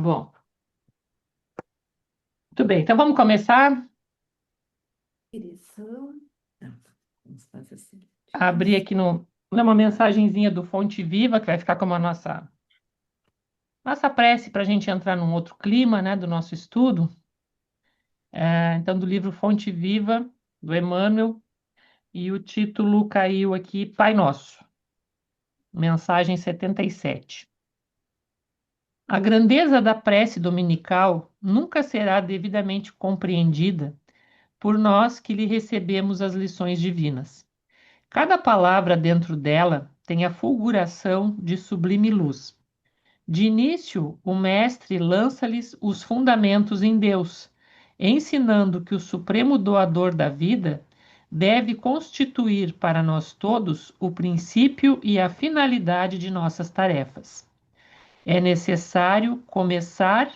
Bom, muito bem. Então vamos começar. Direção. Tá, vamos fazer assim. Abrir aqui numa mensagenzinha do Fonte Viva, que vai ficar como a nossa prece para a gente entrar num outro clima, né, do nosso estudo. Então, do livro Fonte Viva, do Emmanuel, e o título caiu aqui, Pai Nosso, mensagem 77. A grandeza da prece dominical nunca será devidamente compreendida por nós que lhe recebemos as lições divinas. Cada palavra dentro dela tem a fulguração de sublime luz. De início, o Mestre lança-lhes os fundamentos em Deus, ensinando que o supremo doador da vida deve constituir para nós todos o princípio e a finalidade de nossas tarefas. É necessário começar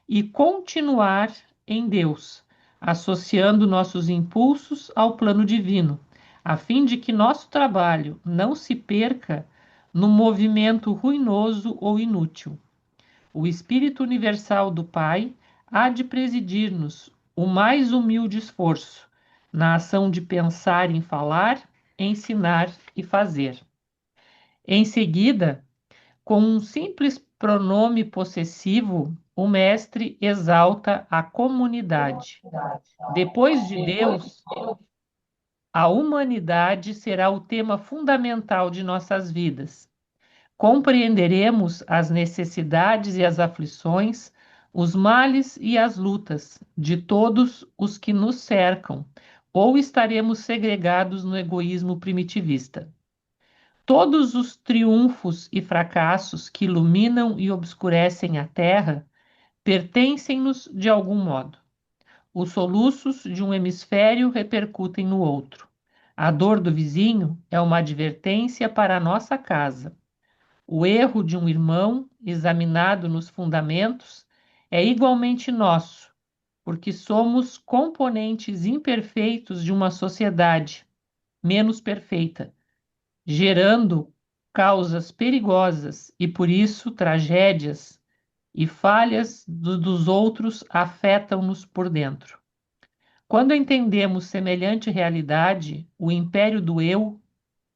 e continuar em Deus, associando nossos impulsos ao plano divino, a fim de que nosso trabalho não se perca no movimento ruinoso ou inútil. O Espírito Universal do Pai há de presidir-nos o mais humilde esforço na ação de pensar em falar, ensinar e fazer. Em seguida, com um simples pronome possessivo, o mestre exalta a comunidade. Depois de Deus, a humanidade será o tema fundamental de nossas vidas. Compreenderemos as necessidades e as aflições, os males e as lutas de todos os que nos cercam, ou estaremos segregados no egoísmo primitivista. Todos os triunfos e fracassos que iluminam e obscurecem a terra pertencem-nos de algum modo. Os soluços de um hemisfério repercutem no outro. A dor do vizinho é uma advertência para a nossa casa. O erro de um irmão, examinado nos fundamentos, é igualmente nosso, porque somos componentes imperfeitos de uma sociedade menos perfeita, gerando causas perigosas e, por isso, tragédias e falhas dos outros afetam-nos por dentro. Quando entendemos semelhante realidade, o império do eu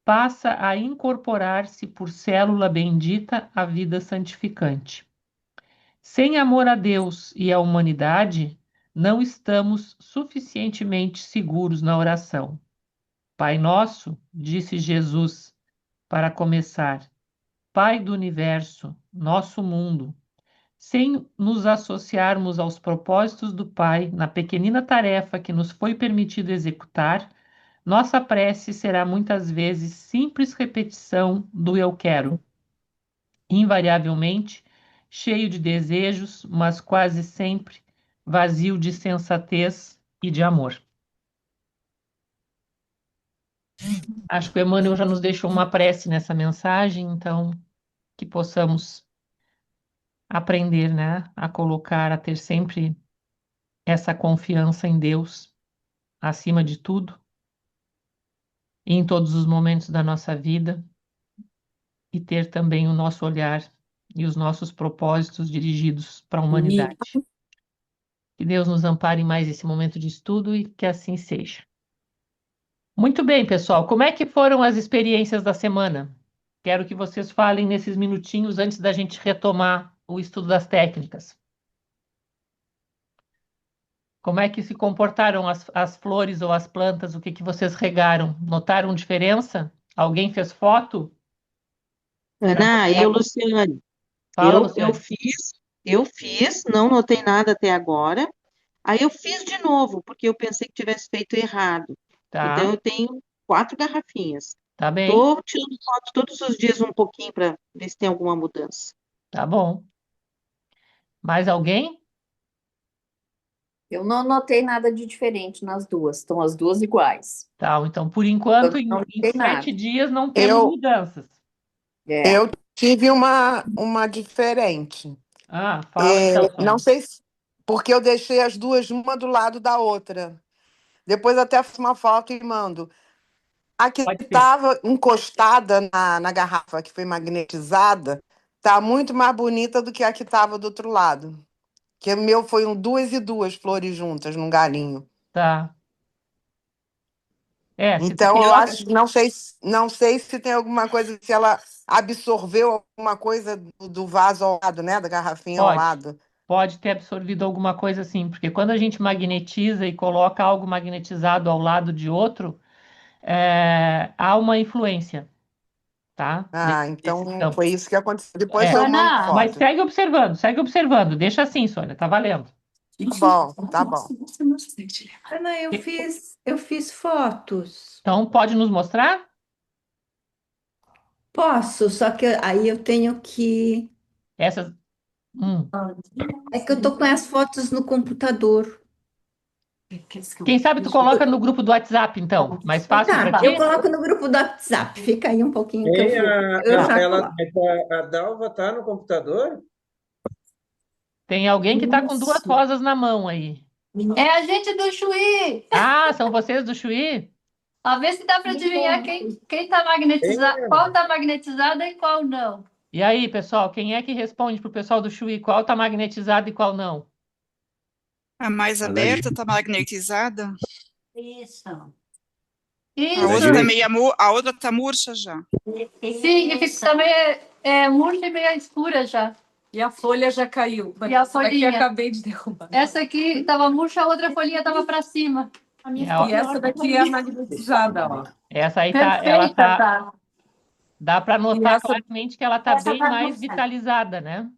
passa a incorporar-se por célula bendita à vida santificante. Sem amor a Deus e à humanidade, não estamos suficientemente seguros na oração. Pai nosso, disse Jesus, para começar, Pai do universo, nosso mundo, sem nos associarmos aos propósitos do Pai na pequenina tarefa que nos foi permitido executar, nossa prece será muitas vezes simples repetição do eu quero, invariavelmente cheio de desejos, mas quase sempre vazio de sensatez e de amor. Acho que o Emmanuel já nos deixou uma prece nessa mensagem, então que possamos aprender, né, a colocar, a ter sempre essa confiança em Deus acima de tudo e em todos os momentos da nossa vida e ter também o nosso olhar e os nossos propósitos dirigidos para a E humanidade. Que Deus nos ampare em mais esse momento de estudo e que assim seja. Muito bem, pessoal. Como é que foram as experiências da semana? Quero que vocês falem nesses minutinhos antes da gente retomar o estudo das técnicas. Como é que se comportaram as flores ou as plantas? O que que vocês regaram? Notaram diferença? Alguém fez foto para Ana, mostrar? Luciane, Fala, eu Luciane. fiz, não notei nada até agora. Aí eu fiz de novo, porque eu pensei que tivesse feito errado. Então Tá, eu tenho 4 garrafinhas. tá bem, Estou tirando foto todos os dias um pouquinho para ver se tem alguma mudança. tá bom. Mais alguém? Eu não notei nada de diferente nas duas, estão as duas iguais. Tá, então, por Eu enquanto, não em notei sete nada. dias não temos Eu, mudanças. É. eu tive uma diferente. Ah, fala então, Não Sônia. sei se, porque eu deixei as duas uma do lado da outra. Depois até faço uma foto e mando. A que Pode ser. estava encostada na garrafa, que foi magnetizada, Tá muito mais bonita do que a que estava do outro lado. Que o meu foi duas e duas flores juntas num galinho. Tá. Se tu Então, eu coloca. acho, não sei se tem alguma coisa, se ela absorveu alguma coisa do vaso ao lado, né? Da garrafinha ao Pode. lado. Pode ter absorvido alguma coisa assim, porque quando a gente magnetiza e coloca algo magnetizado ao lado de outro, há uma influência, tá? Ah, Desse então campo. foi isso que aconteceu. Depois É. eu mando Ana, Mas foto. segue observando. Deixa assim, Sônia, tá valendo. Tá bom, tá bom. Ana, eu fiz fotos. Então, pode nos mostrar? Posso, só que aí eu tenho que. Essas. Hum. É que eu tô com as fotos no computador. Quem sabe tu coloca no grupo do WhatsApp, então. Mais fácil para Tá, eu ti? coloco no grupo do WhatsApp. Fica aí um pouquinho que eu Tem vou. Eu já ela, coloco. a Dalva tá no computador? Tem alguém que tá com duas rosas na mão aí. é a gente do Chuí. Ah, são vocês do Chuí? A ver se dá para adivinhar quem tá Tem, magnetizado, qual tá magnetizada e qual não. E aí, pessoal, quem é que responde pro pessoal do Chuí qual tá magnetizado e qual não? A mais A da aberta Ju, está magnetizada. Isso. A da outra tá Ju, Isso. a outra tá murcha já. Sim, e fica também murcha e meio escura já. E a folha já caiu. E a Aqui folhinha. acabei de derrubar. Essa aqui tava murcha, a outra folhinha tava para cima. A minha É, ó, E essa daqui é a magnetizada, ó. essa aí ela perfeita, tá? dá para E notar essa claramente que ela tá Essa bem tá mais murcha. vitalizada, né?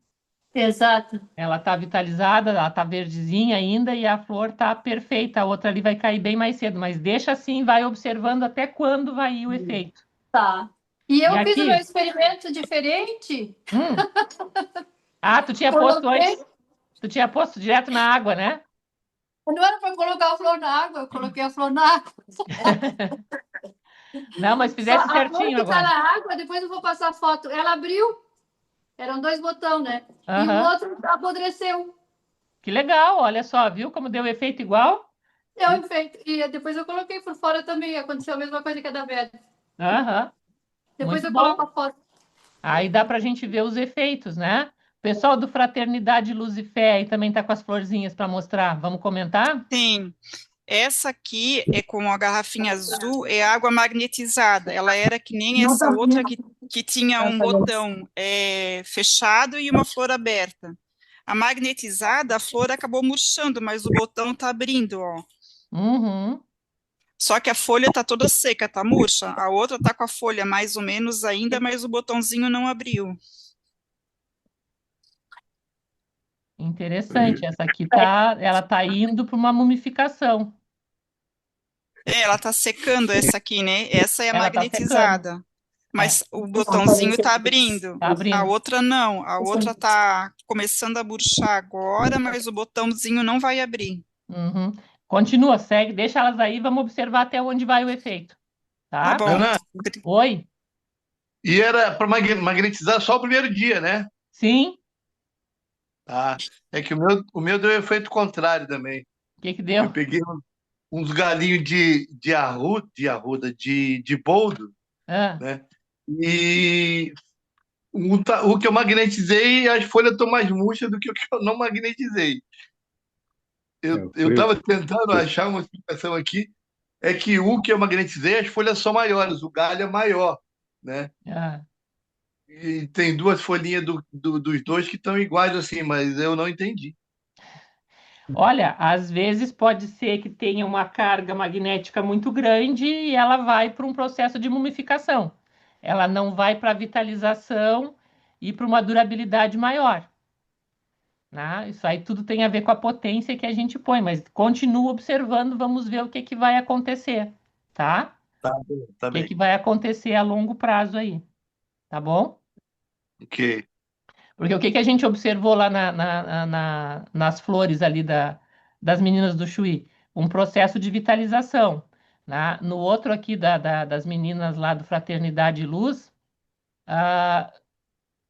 Exato. Ela tá vitalizada, ela tá verdezinha ainda e a flor tá perfeita. A outra ali vai cair bem mais cedo, mas deixa assim, vai observando até quando vai ir o efeito. Tá. E E eu fiz o meu aqui, experimento diferente. hum, tu tinha posto Coloquei. antes, tu tinha posto direto na água, né? Não era para colocar a flor na água, eu coloquei a flor na água. Não, mas Só fizesse a flor certinho que tá agora. na água, depois eu vou passar a foto. Ela abriu, eram 2 botões, né? E o Aham. outro apodreceu. Que legal, olha só, viu como deu efeito igual? Deu efeito. E depois eu coloquei por fora também. Aconteceu a mesma coisa que a da Vera. Aham, Depois muito eu bom. coloco a foto. Aí dá pra gente ver os efeitos, né? O pessoal do Fraternidade Luz e Fé aí também tá com as florzinhas para mostrar. Vamos comentar? Tem. Essa aqui é com a garrafinha azul, é água magnetizada. Ela era que nem essa outra que tinha um botão fechado e uma flor aberta. A magnetizada, a flor acabou murchando, mas o botão tá abrindo, ó. Uhum, Só que a folha tá toda seca, tá murcha. A outra tá com a folha mais ou menos ainda, mas o botãozinho não abriu. interessante. Essa aqui ela tá indo para uma mumificação. Ela tá secando essa aqui, né? Essa é a Ela tá secando. magnetizada. É, Mas o botãozinho tá abrindo. tá A abrindo. outra não. A outra tá começando a murchar agora, mas o botãozinho não vai abrir. Uhum. Continua, segue, deixa elas aí, vamos observar até onde vai o efeito, Tá tá? bom. Ana, Oi? e era para magnetizar só o primeiro dia, né? Sim? Ah, é que o meu deu efeito contrário também. O que que Eu deu? peguei uns galinhos de boldo, Ah, né? E o que eu magnetizei, as folhas estão mais murchas do que o que eu não magnetizei. Eu estava tentando achar uma explicação aqui, é que o que eu magnetizei, as folhas são maiores, o galho é maior, né? ah. E tem duas folhinhas dos dois que estão iguais assim, mas eu não entendi. Olha, às vezes pode ser que tenha uma carga magnética muito grande e ela vai para um processo de mumificação. Ela não vai para vitalização e para uma durabilidade maior, né? Isso aí tudo tem a ver com a potência que a gente põe, mas continua observando, vamos ver o que que vai acontecer, tá? Tá bem, tá O que bem. que vai acontecer a longo prazo aí, tá bom? Ok. Porque o que que a gente observou lá nas flores ali das meninas do Chuí? Um processo de vitalização, né? No outro aqui das meninas lá do Fraternidade e Luz, ah,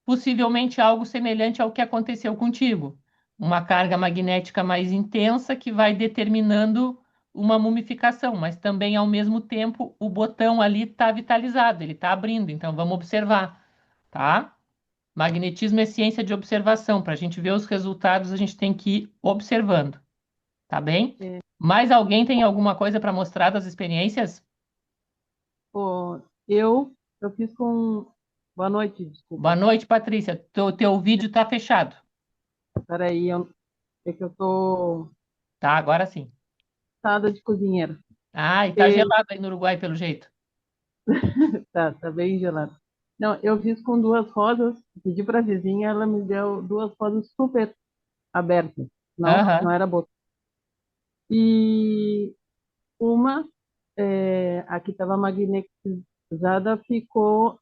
possivelmente algo semelhante ao que aconteceu contigo. Uma carga magnética mais intensa que vai determinando uma mumificação, mas também ao mesmo tempo o botão ali está vitalizado, ele está abrindo, então vamos observar, tá? Magnetismo é ciência de observação. Para a gente ver os resultados, a gente tem que ir observando, tá bem? É, Mais alguém tem alguma coisa para mostrar das experiências? pô, eu fiz com. Boa noite, Boa desculpa. noite, Patrícia. Teu vídeo está fechado, Peraí, é que eu tô tá? Agora sim. cansada de cozinheira. Ah, e tá É, gelado aí no Uruguai, pelo jeito. tá bem gelado. Não, eu fiz com duas rosas, pedi para a vizinha, ela me deu duas rosas super abertas, não Aham. era botão. E uma, a que estava magnetizada, ficou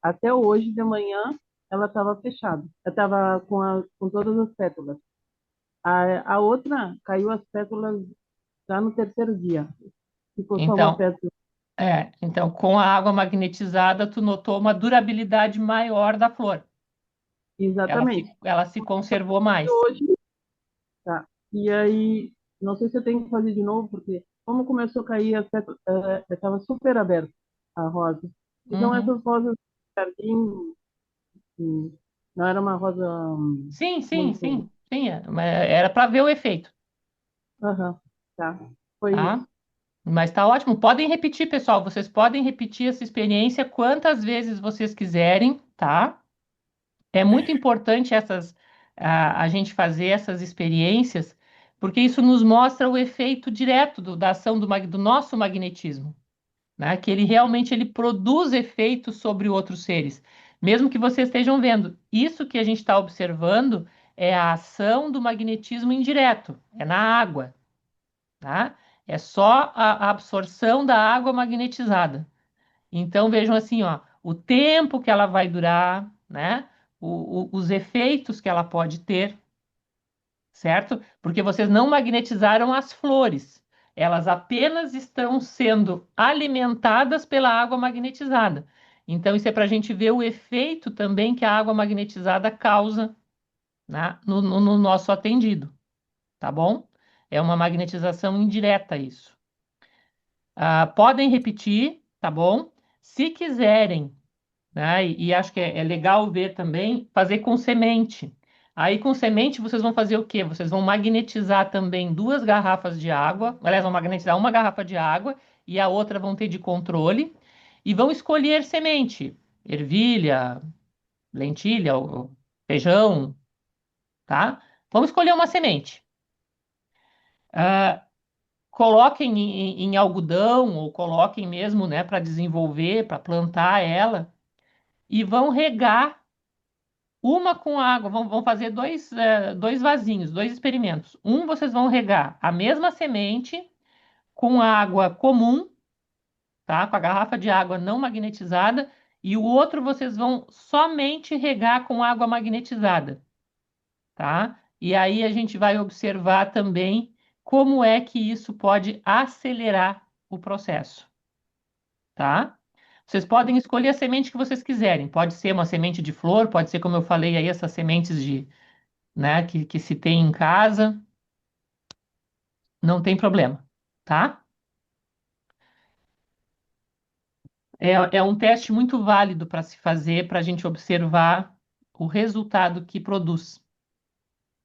até hoje de manhã, ela estava fechada. Eu estava com todas as pétalas. A outra caiu as pétalas já no terceiro dia. Ficou só uma Então, pétala. então, com a água magnetizada, tu notou uma durabilidade maior da flor. Exatamente. Ela se conservou E mais. hoje, tá. E aí, não sei se eu tenho que fazer de novo, porque como começou a cair as pétalas, estava super aberta a rosa. Então, Uhum. essas rosas de jardim, não era uma rosa Sim, sim, muito. sim, sim. Mas era para ver o efeito, Aham, tá. Foi tá? isso. Mas tá ótimo. Podem repetir, pessoal. Vocês podem repetir essa experiência quantas vezes vocês quiserem, tá? É muito importante a gente fazer essas experiências, porque isso nos mostra o efeito direto da ação do nosso magnetismo, né? Que ele realmente ele produz efeitos sobre outros seres. Mesmo que vocês estejam vendo, isso que a gente está observando é a ação do magnetismo indireto, é na água, tá? É só a absorção da água magnetizada. Então vejam assim, ó, o tempo que ela vai durar, né? Os efeitos que ela pode ter, certo? Porque vocês não magnetizaram as flores. Elas apenas estão sendo alimentadas pela água magnetizada. Então, isso é para a gente ver o efeito também que a água magnetizada causa, né, no nosso atendido, tá bom? É uma magnetização indireta isso. Podem repetir, tá bom? Se quiserem, né? E acho que é legal ver também, fazer com semente. Aí com semente vocês vão fazer o quê? Vocês vão magnetizar também duas garrafas de água, aliás, vão magnetizar uma garrafa de água e a outra vão ter de controle e vão escolher semente, ervilha, lentilha, ou feijão, tá? Vamos escolher uma semente. Coloquem em algodão ou coloquem mesmo, né, para desenvolver, para plantar ela e vão regar uma com água, vão fazer dois vasinhos, dois experimentos. Um, vocês vão regar a mesma semente com água comum, tá? Com a garrafa de água não magnetizada, e o outro vocês vão somente regar com água magnetizada, tá? E aí a gente vai observar também como é que isso pode acelerar o processo, tá? Vocês podem escolher a semente que vocês quiserem. Pode ser uma semente de flor, pode ser, como eu falei aí, essas sementes de né, que se tem em casa, não tem problema, tá? É um teste muito válido para se fazer, para a gente observar o resultado que produz,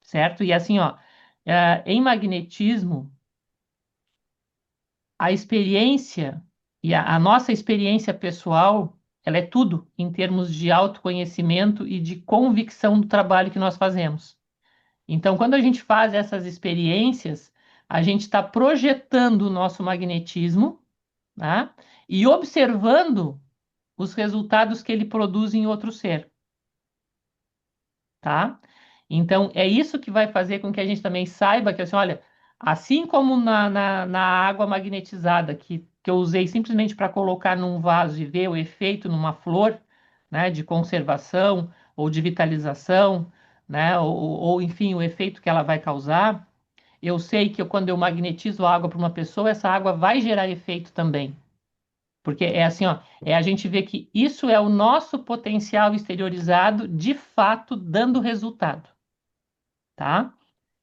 certo? E assim, ó, em magnetismo, a experiência e a nossa experiência pessoal, ela é tudo em termos de autoconhecimento e de convicção do trabalho que nós fazemos. Então, quando a gente faz essas experiências, a gente está projetando o nosso magnetismo, tá? E observando os resultados que ele produz em outro ser, tá? Então, é isso que vai fazer com que a gente também saiba que, assim, olha, assim como na água magnetizada, que eu usei simplesmente para colocar num vaso e ver o efeito numa flor, né, de conservação ou de vitalização, né, enfim, o efeito que ela vai causar, eu sei que quando eu magnetizo a água para uma pessoa, essa água vai gerar efeito também. Porque é assim, ó, a gente vê que isso é o nosso potencial exteriorizado de fato dando resultado, tá?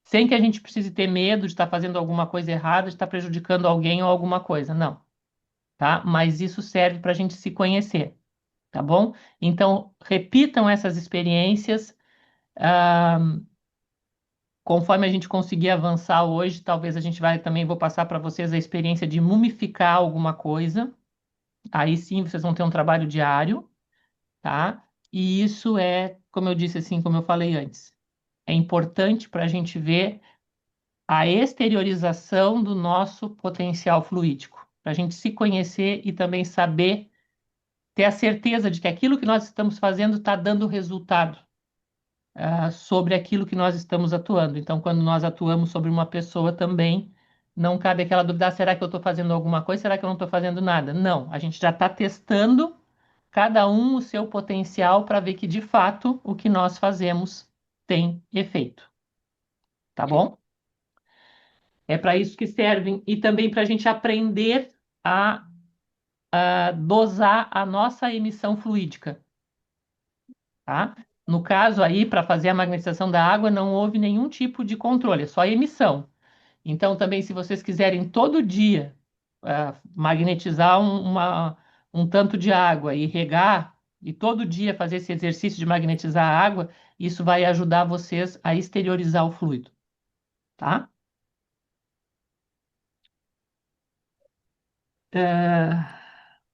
Sem que a gente precise ter medo de estar fazendo alguma coisa errada, de estar prejudicando alguém ou alguma coisa, não, tá? Mas isso serve para a gente se conhecer, tá bom? Então, repitam essas experiências. ah, Conforme a gente conseguir avançar hoje, talvez a gente vai também vou passar para vocês a experiência de mumificar alguma coisa. Aí sim, vocês vão ter um trabalho diário, tá? E isso é, como eu disse assim, como eu falei antes, é importante para a gente ver a exteriorização do nosso potencial fluídico, para a gente se conhecer e também saber, ter a certeza de que aquilo que nós estamos fazendo está dando resultado, sobre aquilo que nós estamos atuando. Então, quando nós atuamos sobre uma pessoa também, não cabe aquela dúvida: será que eu estou fazendo alguma coisa? Será que eu não estou fazendo nada? Não, a gente já está testando cada um o seu potencial para ver que, de fato, o que nós fazemos tem efeito. Tá bom? É para isso que servem e também para a gente aprender a dosar a nossa emissão fluídica, tá? No caso aí, para fazer a magnetização da água, não houve nenhum tipo de controle, é só emissão. Então, também, se vocês quiserem todo dia magnetizar um tanto de água e regar, e todo dia fazer esse exercício de magnetizar a água, isso vai ajudar vocês a exteriorizar o fluido, tá?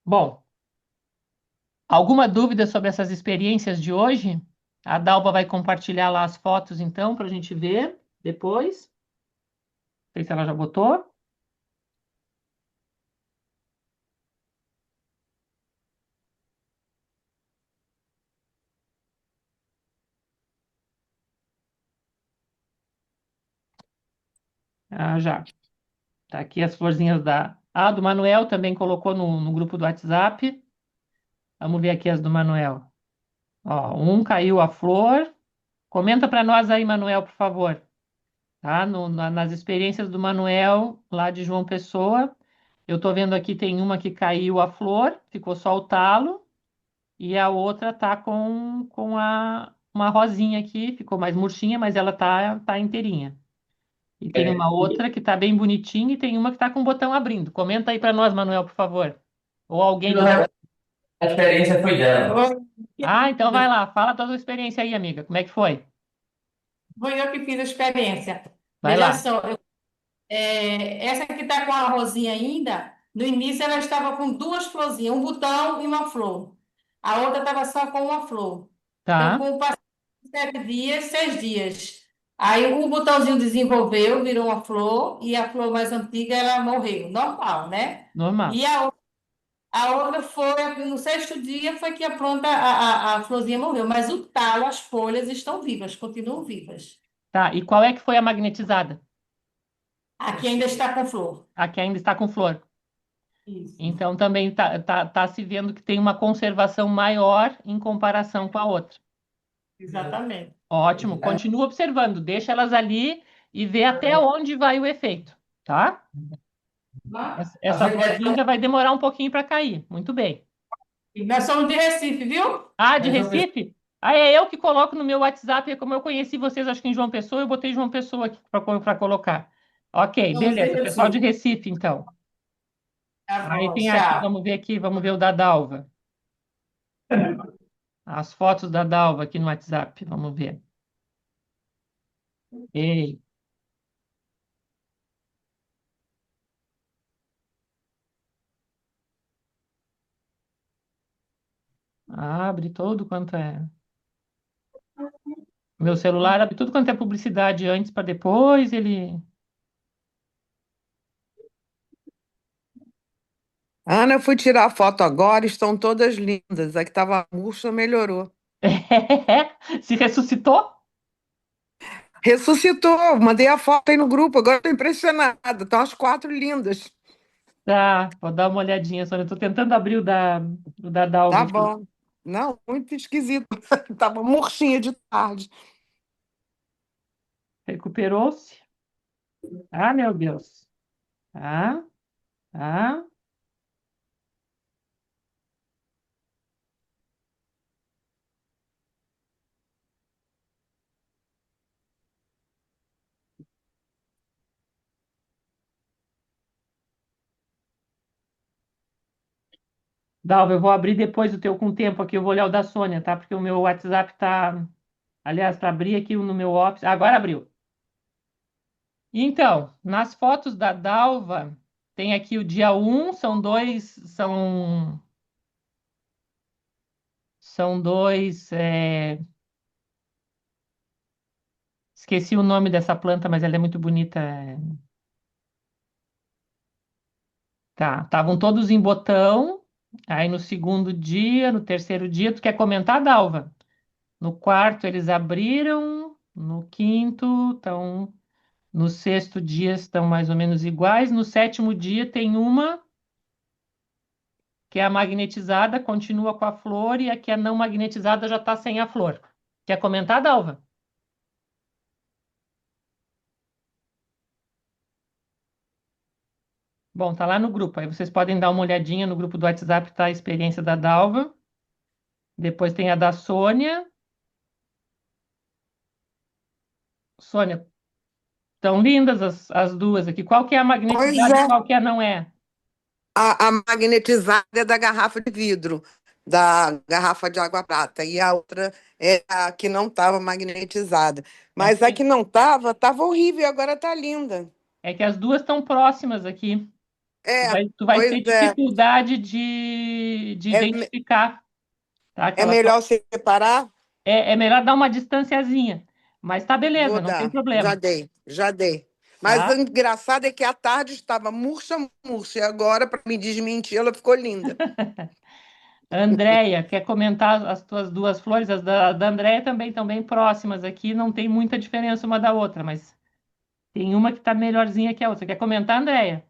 Bom, alguma dúvida sobre essas experiências de hoje? A Dalva vai compartilhar lá as fotos, então, para a gente ver depois. Não sei se ela já botou. Ah, já. Tá aqui as florzinhas da. Ah, do Manuel também colocou no grupo do WhatsApp. Vamos ver aqui as do Manuel. Ó, caiu a flor. Comenta para nós aí, Manuel, por favor. Tá? Nas experiências do Manuel, lá de João Pessoa, eu tô vendo aqui, tem uma que caiu a flor, ficou só o talo, e a outra tá com uma rosinha aqui, ficou mais murchinha, mas ela tá inteirinha. E tem uma outra que tá bem bonitinha e tem uma que tá com o botão abrindo. Comenta aí para nós, Manuel, por favor. Ou alguém do... A experiência foi dela. Ah, então vai lá, fala a tua experiência aí, amiga. Como é que foi? Foi eu que fiz a experiência. Vai Veja lá. só, essa que está com a rosinha ainda, no início ela estava com duas florzinhas, um botão e uma flor. A outra estava só com uma flor. Então, Tá, com o passar de 7 dias, 6 dias. Aí o botãozinho desenvolveu, virou uma flor, e a flor mais antiga ela morreu, normal, né? normal. E a outra foi, no sexto dia, foi que a planta, a florzinha morreu. Mas o talo, as folhas estão vivas, continuam vivas. Tá, e qual é que foi a magnetizada? Aqui ainda está com flor. A que ainda está com flor. Isso. Então também tá se vendo que tem uma conservação maior em comparação com a outra. Exatamente. Ótimo, continua observando, deixa elas ali e vê até onde vai o efeito, tá? Essa florzinha ainda vai demorar um pouquinho para cair. Muito bem. E nós somos de Recife, viu? Ah, de Recife? Ah, é eu que coloco no meu WhatsApp, é como eu conheci vocês, acho que em João Pessoa, eu botei João Pessoa aqui para colocar. Ok, Somos de beleza, pessoal de Recife. Recife, então. Tá Aí bom, tem aqui, tchau. vamos ver o da Dalva. As fotos da Dalva aqui no WhatsApp, vamos ver. Ei, abre todo quanto é. Meu celular abre tudo quanto é publicidade antes para depois ele. Ana, eu fui tirar a foto agora, estão todas lindas. A que estava murcha melhorou. Se ressuscitou? Ressuscitou, mandei a foto aí no grupo, agora estou impressionada. Estão as quatro lindas. Tá, vou dar uma olhadinha só. Eu tô tentando abrir o da Dalva Tá aqui. bom. Não, muito esquisito. Estava murchinha de tarde. Recuperou-se? Ah, meu Deus. Ah, ah. Dalva, eu vou abrir depois o teu com tempo aqui, eu vou olhar o da Sônia, tá? Porque o meu WhatsApp tá. Aliás, para abrir aqui no meu Office. Agora abriu. Então, nas fotos da Dalva, tem aqui o dia 1, são dois. São dois. Esqueci o nome dessa planta, mas ela é muito bonita. Tá, estavam todos em botão. Aí no segundo dia, no terceiro dia, tu quer comentar, Dalva? No quarto eles abriram, no quinto estão, no sexto dia estão mais ou menos iguais, no sétimo dia tem uma que é a magnetizada, continua com a flor, e a que é não magnetizada já está sem a flor. Quer comentar, Dalva? Bom, tá lá no grupo, aí vocês podem dar uma olhadinha no grupo do WhatsApp, tá a experiência da Dalva. Depois tem a da Sônia. Sônia, estão lindas as duas aqui. Qual que é a Pois magnetizada e é, qual que é a não é? a magnetizada é da garrafa de vidro, da garrafa de água prata, e a outra é a que não estava magnetizada. Mas a que não estava horrível, e agora está linda. É que as duas estão próximas aqui. É, Tu vai pois ter é. dificuldade de É, me- identificar, tá? Que é elas melhor separar? é melhor dar uma distanciazinha, mas tá beleza, Vou não tem dar, já problema, dei, já dei. Mas o tá? engraçado é que à tarde estava murcha, murcha, e agora, para me desmentir, ela ficou linda. Andréia, quer comentar as tuas duas flores? As da Andréia também estão bem próximas aqui, não tem muita diferença uma da outra, mas tem uma que tá melhorzinha que a outra. Quer comentar, Andréia?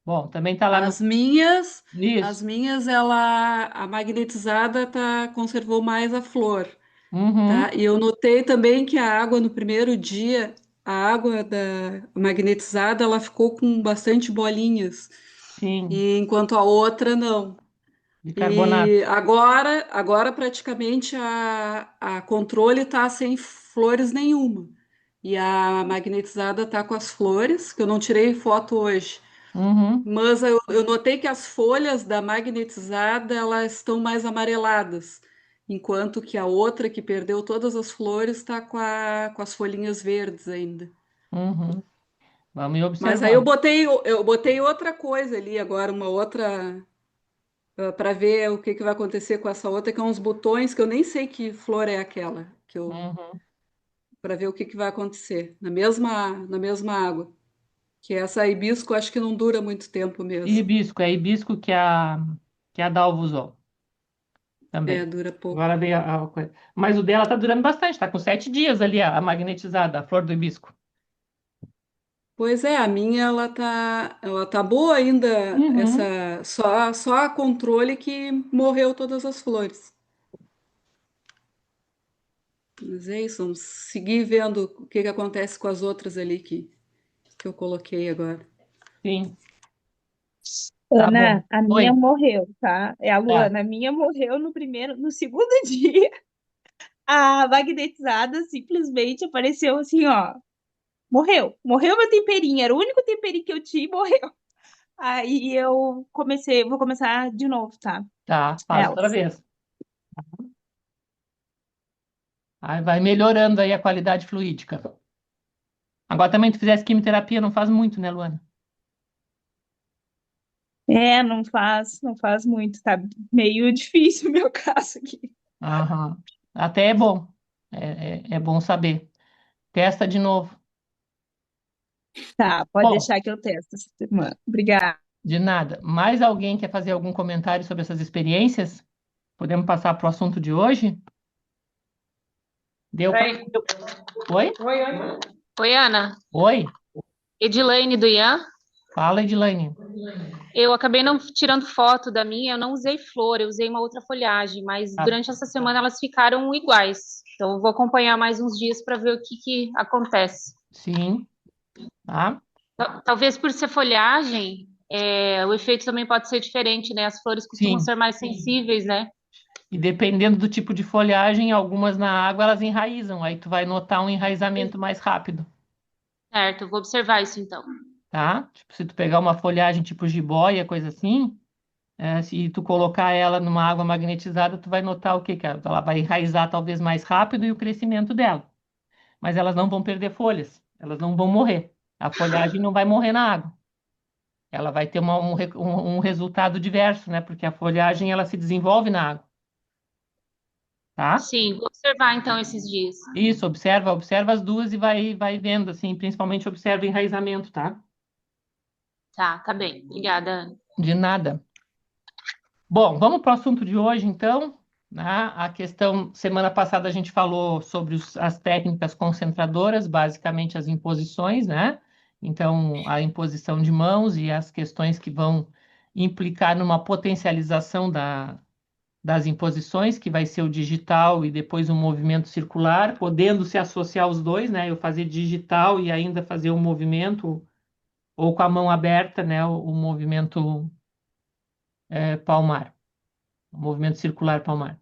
Bom, também tá lá no. As minhas, as Isso. minhas, ela, a magnetizada conservou mais a flor, Uhum, tá? E eu notei também que a água no primeiro dia, a água da magnetizada, ela ficou com bastante bolinhas, sim, e enquanto a outra não. bicarbonato. E agora praticamente a controle está sem flores nenhuma. E a magnetizada está com as flores, que eu não tirei foto hoje. Uhum, Mas eu notei que as folhas da magnetizada elas estão mais amareladas, enquanto que a outra que perdeu todas as flores está com as folhinhas verdes ainda. uhum. Vamos ir Mas aí eu observando. botei outra coisa ali agora, uma outra para ver o que que vai acontecer com essa outra, que é uns botões que eu nem sei que flor é aquela, Uhum. para ver o que que vai acontecer na mesma água. Que essa hibisco acho que não dura muito tempo E mesmo. hibisco, é hibisco que a Dalva usou É, também. dura pouco. Agora veio a coisa. Mas o dela tá durando bastante, tá com 7 dias ali, a magnetizada, a flor do hibisco. Pois é, a minha ela tá boa ainda, Uhum. essa só a controle que morreu todas as flores. Mas é isso, vamos seguir vendo o que que acontece com as outras ali que eu coloquei agora. Sim, tá bom. Ana, a minha Oi, morreu, tá? É a tá. Luana. A minha morreu no segundo dia. A magnetizada simplesmente apareceu assim, ó. Morreu. Morreu meu temperinho. Era o único temperinho que eu tinha e morreu. Aí vou começar de novo, tá? Tá, faz outra Elas. vez. Aí vai melhorando aí a qualidade fluídica. Agora também tu fizesse quimioterapia, não faz muito, né, Luana? É, não faz muito, tá meio difícil o meu caso aqui. Aham. Até é bom. É bom saber. Testa de novo. Tá, pode Bom, deixar que eu testo essa semana. Obrigada. de nada. Mais alguém quer fazer algum comentário sobre essas experiências? Podemos passar para o assunto de hoje? Deu para. Peraí. Oi? Oi, oi. Oi, Ana. Oi? Edilaine do Ian. Fala, Edilane. Eu acabei não tirando foto da minha, eu não usei flor, eu usei uma outra folhagem, mas Ah, durante essa semana elas ficaram iguais. Então eu vou acompanhar mais uns dias para ver o que que acontece. sim. Tá? Talvez por ser folhagem, o efeito também pode ser diferente, né? As flores costumam Sim. ser mais sensíveis, né? E dependendo do tipo de folhagem, algumas na água elas enraizam. Aí tu vai notar um enraizamento mais rápido. Certo, eu vou observar isso então. tá? Tipo, se tu pegar uma folhagem tipo jiboia, coisa assim, se tu colocar ela numa água magnetizada, tu vai notar o quê? Que ela vai enraizar talvez mais rápido e o crescimento dela. Mas elas não vão perder folhas, elas não vão morrer. A folhagem não vai morrer na água. Ela vai ter um resultado diverso, né? Porque a folhagem ela se desenvolve na água, tá? Sim, vou observar então esses dias. Isso, observa as duas e vai vendo, assim, principalmente observa o enraizamento, tá? Tá bem. Obrigada, Ana. De nada. Bom, vamos para o assunto de hoje, então, né? A questão, semana passada a gente falou sobre as técnicas concentradoras, basicamente as imposições, né? Então, a imposição de mãos e as questões que vão implicar numa potencialização das imposições, que vai ser o digital e depois o movimento circular, podendo se associar os dois, né? Eu fazer digital e ainda fazer o movimento, ou com a mão aberta, né? O movimento palmar, o movimento circular palmar.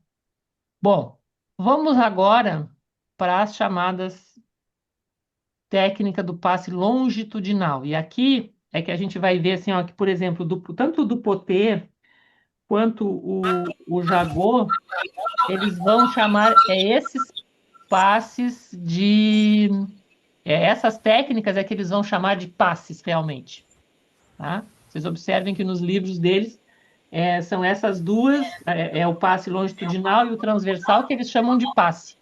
Bom, vamos agora para as chamadas técnica do passe longitudinal. E aqui é que a gente vai ver assim, ó, que, por exemplo, tanto do Potê quanto o Jagô, eles vão chamar esses passes de... essas técnicas é que eles vão chamar de passes, realmente. Tá? Vocês observem que nos livros deles são essas duas, o passe longitudinal e o transversal, que eles chamam de passe.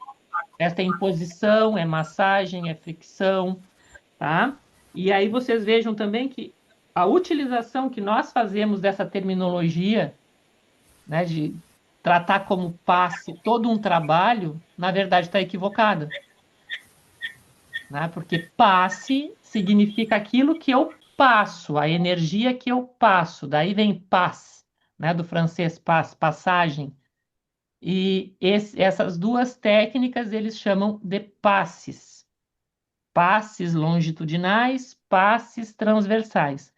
Esta é imposição, é massagem, é fricção, tá? E aí vocês vejam também que a utilização que nós fazemos dessa terminologia, né, de tratar como passe todo um trabalho, na verdade está equivocada. Né? Porque passe significa aquilo que eu passo, a energia que eu passo. Daí vem passe, né, do francês passe, passagem. E essas duas técnicas eles chamam de passes. Passes longitudinais, passes transversais.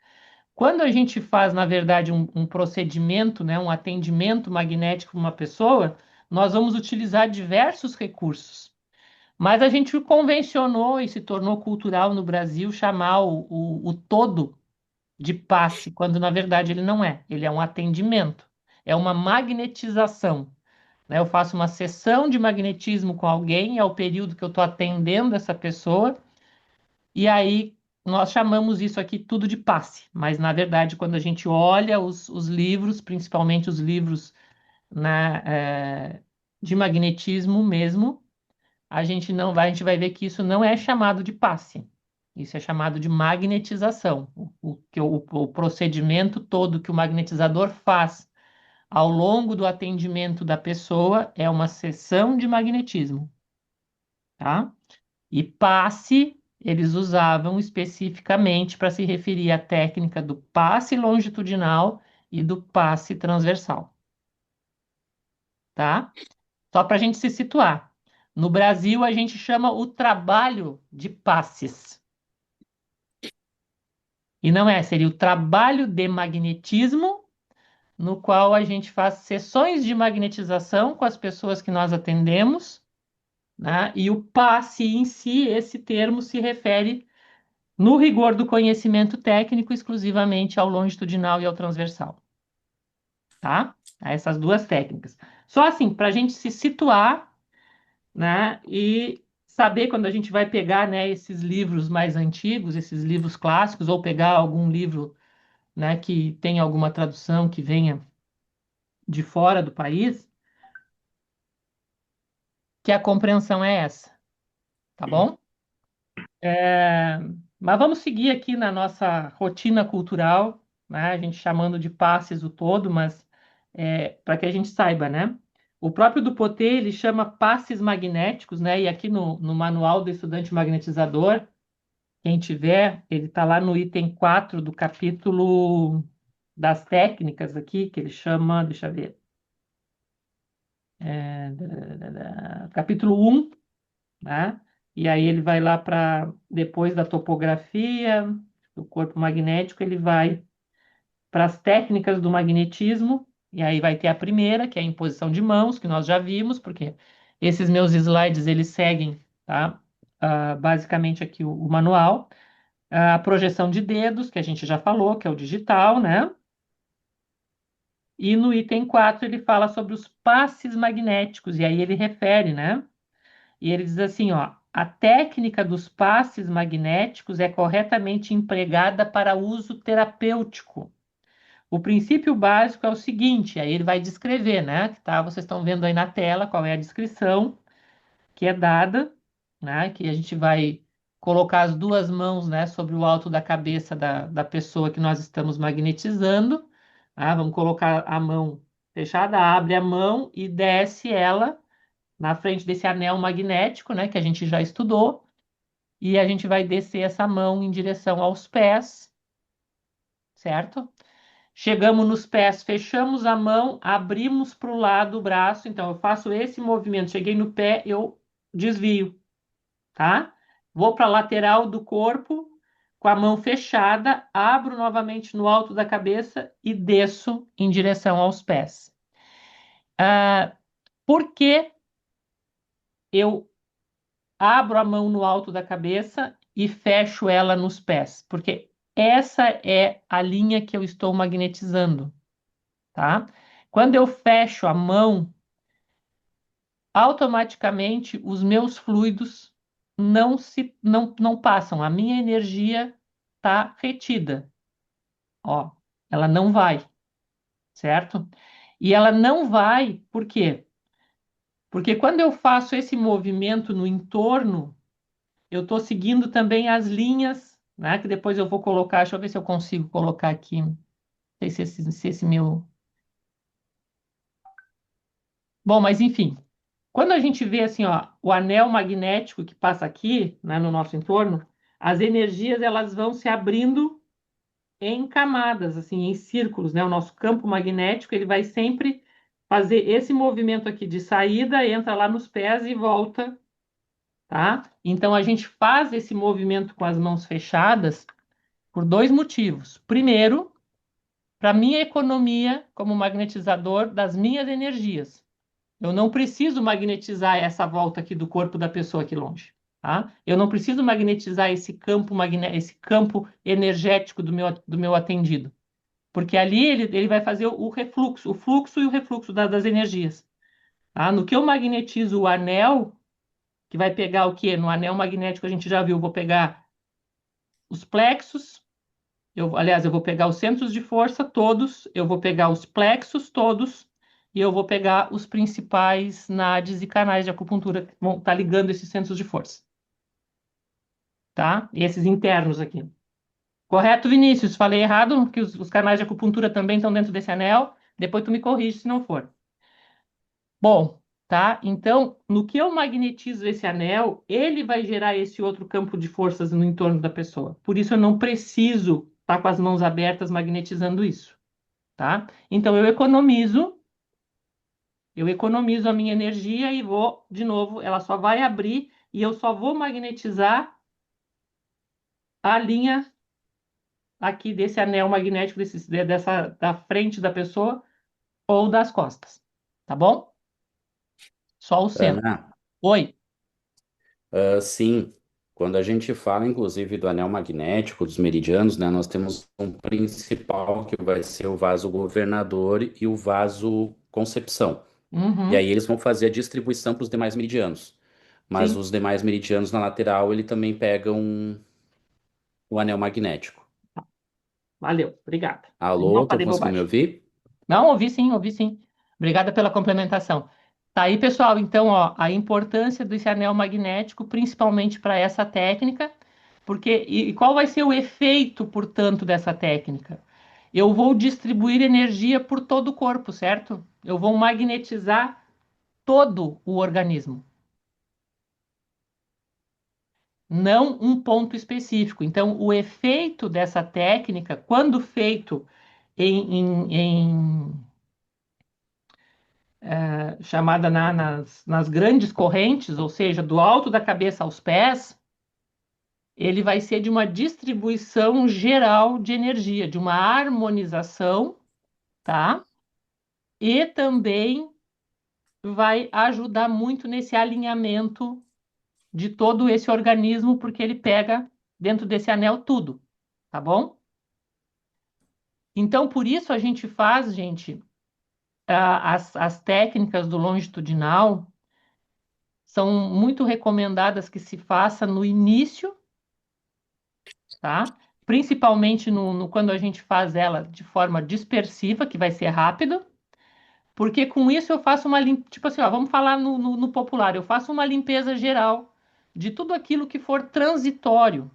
Quando a gente faz, na verdade, um procedimento, né, um atendimento magnético para uma pessoa, nós vamos utilizar diversos recursos. Mas a gente convencionou e se tornou cultural no Brasil chamar o todo de passe, quando na verdade ele não é. Ele é um atendimento, é uma magnetização. Né? Eu faço uma sessão de magnetismo com alguém, é o período que eu estou atendendo essa pessoa, e aí nós chamamos isso aqui tudo de passe. Mas na verdade, quando a gente olha os livros, principalmente os livros de magnetismo mesmo, a gente vai ver que isso não é chamado de passe. Isso é chamado de magnetização. O procedimento todo que o magnetizador faz ao longo do atendimento da pessoa é uma sessão de magnetismo, tá? E passe, eles usavam especificamente para se referir à técnica do passe longitudinal e do passe transversal, tá? Só para a gente se situar. No Brasil, a gente chama o trabalho de passes. E não seria o trabalho de magnetismo, no qual a gente faz sessões de magnetização com as pessoas que nós atendemos, né? E o passe em si, esse termo se refere, no rigor do conhecimento técnico, exclusivamente ao longitudinal e ao transversal. Tá? A essas duas técnicas. Só assim, para a gente se situar, né? E saber quando a gente vai pegar, né, esses livros mais antigos, esses livros clássicos, ou pegar algum livro, né, que tenha alguma tradução que venha de fora do país, que a compreensão é essa, tá bom? Mas vamos seguir aqui na nossa rotina cultural, né? A gente chamando de passes o todo, mas para que a gente saiba, né? O próprio Dupoté, ele chama passes magnéticos, né? E aqui no Manual do Estudante Magnetizador, quem tiver, ele está lá no item 4 do capítulo das técnicas aqui, que ele chama, deixa eu ver, capítulo 1, né? E aí ele vai lá para, depois da topografia do corpo magnético, ele vai para as técnicas do magnetismo, e aí vai ter a primeira, que é a imposição de mãos, que nós já vimos, porque esses meus slides, eles seguem, tá? Basicamente aqui o manual. A projeção de dedos, que a gente já falou, que é o digital, né? E no item 4 ele fala sobre os passes magnéticos, e aí ele refere, né? E ele diz assim, ó, a técnica dos passes magnéticos é corretamente empregada para uso terapêutico. O princípio básico é o seguinte, aí ele vai descrever, né? Tá? Vocês estão vendo aí na tela qual é a descrição que é dada, né? Que a gente vai colocar as duas mãos, né, sobre o alto da cabeça da pessoa que nós estamos magnetizando. Tá? Vamos colocar a mão fechada, abre a mão e desce ela na frente desse anel magnético, né, que a gente já estudou, e a gente vai descer essa mão em direção aos pés, certo? Chegamos nos pés, fechamos a mão, abrimos para o lado o braço, então eu faço esse movimento, cheguei no pé, eu desvio, tá? Vou para a lateral do corpo, com a mão fechada, abro novamente no alto da cabeça e desço em direção aos pés. Por que eu abro a mão no alto da cabeça e fecho ela nos pés? Porque essa é a linha que eu estou magnetizando, tá? Quando eu fecho a mão, automaticamente os meus fluidos não passam, a minha energia está retida. Ó, ela não vai, certo? E ela não vai, por quê? Porque quando eu faço esse movimento no entorno, eu estou seguindo também as linhas, né? Que depois eu vou colocar, deixa eu ver se eu consigo colocar aqui. Não sei se esse meu. Bom, mas enfim. Quando a gente vê assim, ó, o anel magnético que passa aqui, né, no nosso entorno, as energias elas vão se abrindo em camadas, assim, em círculos, né? O nosso campo magnético ele vai sempre fazer esse movimento aqui de saída, entra lá nos pés e volta, tá? Então a gente faz esse movimento com as mãos fechadas por dois motivos. Primeiro, para minha economia como magnetizador das minhas energias. Eu não preciso magnetizar essa volta aqui do corpo da pessoa aqui longe, tá? Eu não preciso magnetizar esse campo energético do meu atendido, porque ali ele vai fazer o refluxo, o fluxo e o refluxo das energias. Tá? No que eu magnetizo o anel, que vai pegar o quê? No anel magnético a gente já viu, vou pegar os plexos, aliás, eu vou pegar os centros de força todos, eu vou pegar os plexos todos, e eu vou pegar os principais nades e canais de acupuntura que vão estar ligando esses centros de força. Tá? E esses internos aqui. Correto, Vinícius? Falei errado, que os canais de acupuntura também estão dentro desse anel. Depois tu me corrige se não for. Bom, tá? Então, no que eu magnetizo esse anel, ele vai gerar esse outro campo de forças no entorno da pessoa. Por isso eu não preciso estar com as mãos abertas magnetizando isso, tá? Então eu economizo a minha energia e vou, de novo, ela só vai abrir e eu só vou magnetizar a linha aqui desse anel magnético, da frente da pessoa ou das costas, tá bom? Só o centro. Ana, Oi. sim, quando a gente fala, inclusive, do anel magnético, dos meridianos, né, nós temos um principal que vai ser o vaso governador e o vaso concepção. E aí eles vão fazer a distribuição para os demais meridianos. Mas Sim. os demais meridianos na lateral, ele também pega o anel magnético. Valeu, obrigada. Alô, Não estão falei conseguindo me bobagem. ouvir? Não, ouvi sim, ouvi sim. Obrigada pela complementação. Tá aí, pessoal, então, ó, a importância desse anel magnético, principalmente para essa técnica, porque e qual vai ser o efeito, portanto, dessa técnica? Eu vou distribuir energia por todo o corpo, certo? Eu vou magnetizar todo o organismo, não um ponto específico. Então, o efeito dessa técnica, quando feito em chamada nas grandes correntes, ou seja, do alto da cabeça aos pés, ele vai ser de uma distribuição geral de energia, de uma harmonização, tá? E também vai ajudar muito nesse alinhamento de todo esse organismo, porque ele pega dentro desse anel tudo, tá bom? Então, por isso a gente faz, gente, as técnicas do longitudinal são muito recomendadas que se faça no início, tá? Principalmente quando a gente faz ela de forma dispersiva, que vai ser rápido, porque com isso eu faço uma limpeza, tipo assim, ó, vamos falar no popular, eu faço uma limpeza geral de tudo aquilo que for transitório,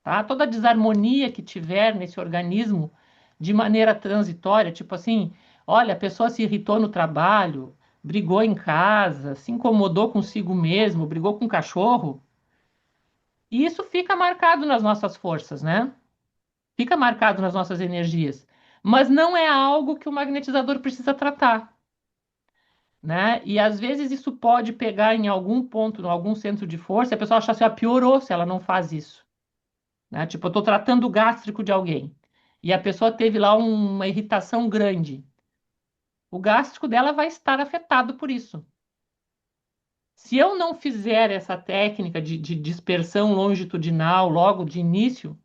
tá? Toda desarmonia que tiver nesse organismo de maneira transitória, tipo assim, olha, a pessoa se irritou no trabalho, brigou em casa, se incomodou consigo mesmo, brigou com o cachorro, e isso fica marcado nas nossas forças, né? Fica marcado nas nossas energias. Mas não é algo que o magnetizador precisa tratar, né? E às vezes isso pode pegar em algum ponto, em algum centro de força, e a pessoa achar assim, ah, piorou se ela não faz isso, né? Tipo, eu estou tratando o gástrico de alguém e a pessoa teve lá uma irritação grande. O gástrico dela vai estar afetado por isso. Se eu não fizer essa técnica de dispersão longitudinal logo de início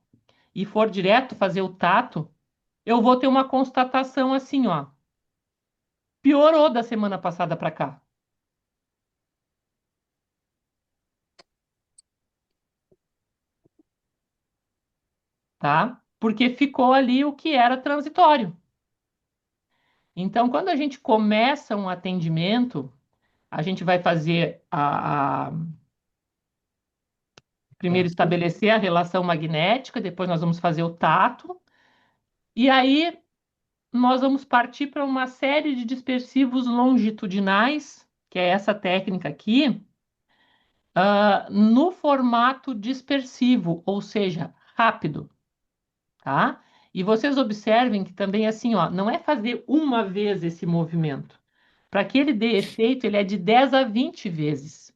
e for direto fazer o tato, eu vou ter uma constatação assim, ó. Piorou da semana passada para cá. Tá? Porque ficou ali o que era transitório. Então, quando a gente começa um atendimento, a gente vai fazer primeiro estabelecer a relação magnética, depois nós vamos fazer o tato, e aí nós vamos partir para uma série de dispersivos longitudinais, que é essa técnica aqui, no formato dispersivo, ou seja, rápido, tá? E vocês observem que também assim, ó, não é fazer uma vez esse movimento. Para que ele dê efeito, ele é de 10 a 20 vezes,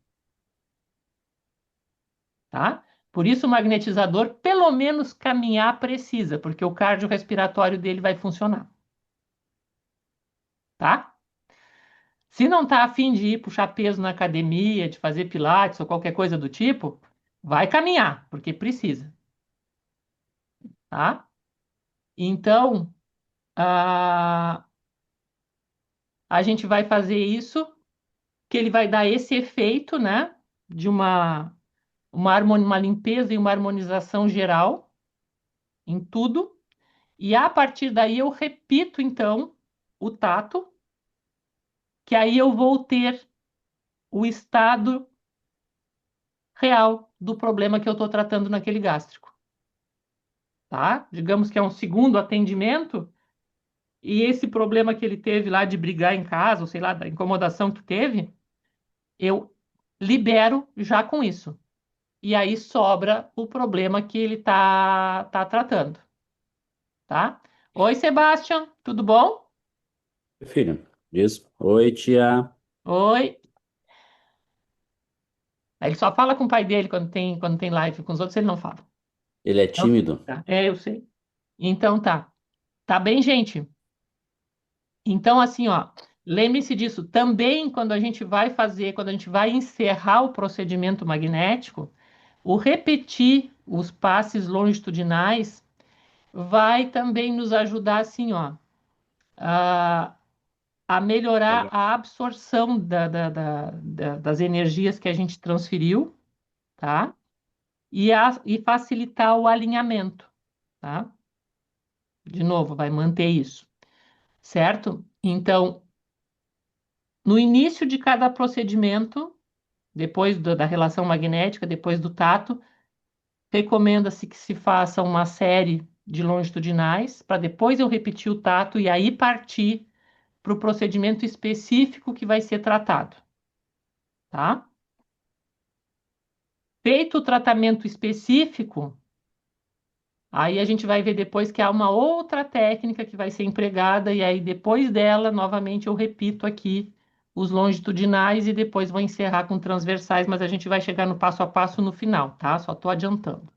tá? Por isso o magnetizador, pelo menos caminhar precisa, porque o cardiorrespiratório dele vai funcionar, tá? Se não está afim de ir puxar peso na academia, de fazer pilates ou qualquer coisa do tipo, vai caminhar, porque precisa, tá? Então, a gente vai fazer isso, que ele vai dar esse efeito, né? De uma limpeza e uma harmonização geral em tudo. E a partir daí eu repito, então, o tato, que aí eu vou ter o estado real do problema que eu estou tratando naquele gástrico. Tá? Digamos que é um segundo atendimento, e esse problema que ele teve lá de brigar em casa, ou sei lá, da incomodação que teve, eu libero já com isso. E aí sobra o problema que ele tá tratando. Tá? Oi, Sebastião, tudo bom? Filho, isso. Oi, tia. Oi. Ele só fala com o pai dele quando tem live, com os outros ele não fala. Ele é Então, tímido? tá. É, eu sei. Então tá. Tá bem, gente? Então, assim, ó, lembre-se disso. Também, quando a gente vai encerrar o procedimento magnético, o repetir os passes longitudinais vai também nos ajudar, assim, ó, a melhorar a absorção das energias que a gente transferiu, tá? E facilitar o alinhamento, tá? De novo, vai manter isso, certo? Então, no início de cada procedimento, depois da relação magnética, depois do tato, recomenda-se que se faça uma série de longitudinais, para depois eu repetir o tato e aí partir para o procedimento específico que vai ser tratado, tá? Feito o tratamento específico, aí a gente vai ver depois que há uma outra técnica que vai ser empregada, e aí depois dela, novamente, eu repito aqui os longitudinais e depois vou encerrar com transversais, mas a gente vai chegar no passo a passo no final, tá? Só estou adiantando.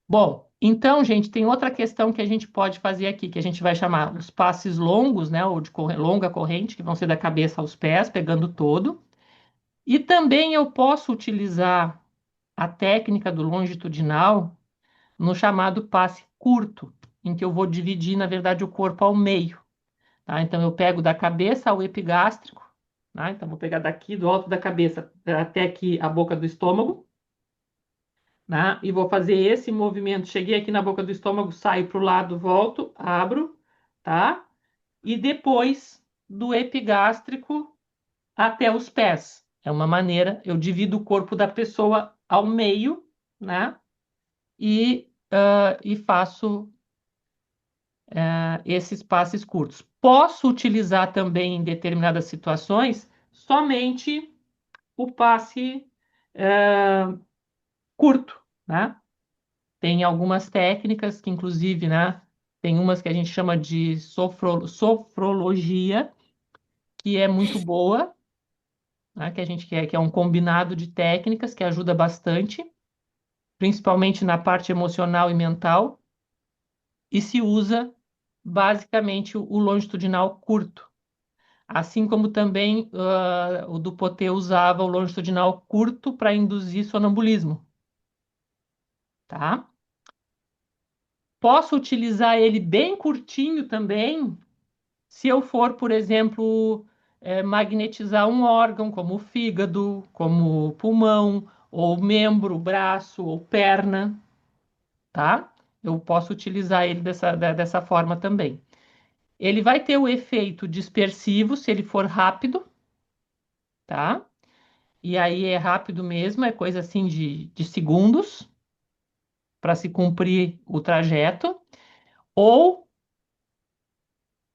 Bom, então, gente, tem outra questão que a gente pode fazer aqui, que a gente vai chamar os passes longos, né? Ou de longa corrente, que vão ser da cabeça aos pés, pegando todo. E também eu posso utilizar a técnica do longitudinal no chamado passe curto, em que eu vou dividir, na verdade, o corpo ao meio. Tá? Então, eu pego da cabeça ao epigástrico, tá? Então, vou pegar daqui, do alto da cabeça, até aqui a boca do estômago, né? E vou fazer esse movimento. Cheguei aqui na boca do estômago, saio para o lado, volto, abro, tá? E depois do epigástrico até os pés. É uma maneira, eu divido o corpo da pessoa ao meio, né? E faço esses passes curtos. Posso utilizar também em determinadas situações somente o passe curto, né? Tem algumas técnicas que, inclusive, né? Tem umas que a gente chama de sofrologia, que é muito boa, né? Que a gente quer, que é um combinado de técnicas que ajuda bastante, principalmente na parte emocional e mental, e se usa basicamente o longitudinal curto. Assim como também o Dupotet usava o longitudinal curto para induzir sonambulismo. Tá? Posso utilizar ele bem curtinho também, se eu for, por exemplo, magnetizar um órgão, como o fígado, como o pulmão, ou membro, braço, ou perna, tá? Eu posso utilizar ele dessa forma também. Ele vai ter o efeito dispersivo se ele for rápido, tá? E aí é rápido mesmo, é coisa assim de segundos para se cumprir o trajeto. Ou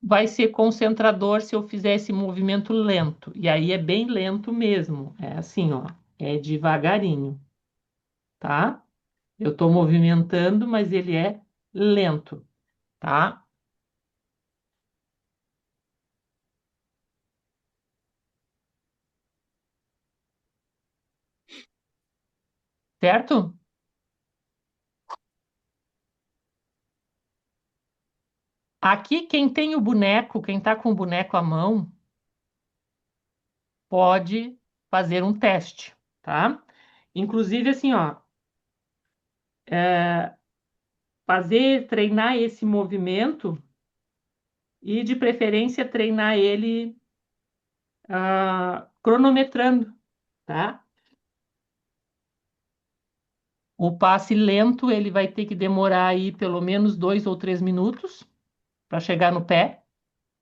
vai ser concentrador se eu fizer esse movimento lento. E aí é bem lento mesmo. É assim, ó, é devagarinho, tá? Eu estou movimentando, mas ele é lento, tá? Certo? Aqui, quem tem o boneco, quem está com o boneco à mão, pode fazer um teste, tá? Inclusive, assim, ó, treinar esse movimento e, de preferência, treinar ele cronometrando, tá? O passe lento, ele vai ter que demorar aí pelo menos 2 ou 3 minutos para chegar no pé,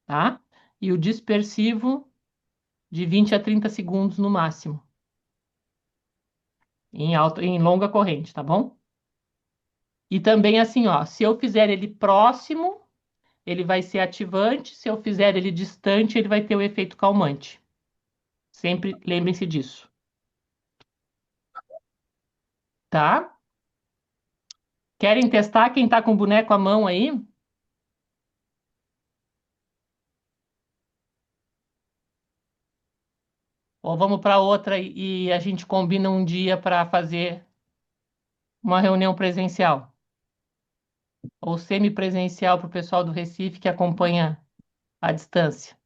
tá? E o dispersivo de 20 a 30 segundos no máximo. Em longa corrente, tá bom? E também assim, ó, se eu fizer ele próximo, ele vai ser ativante, se eu fizer ele distante, ele vai ter o efeito calmante. Sempre lembrem-se disso. Tá? Querem testar quem tá com o boneco à mão aí? Ou vamos para outra e a gente combina um dia para fazer uma reunião presencial? Ou semipresencial para o pessoal do Recife que acompanha à distância?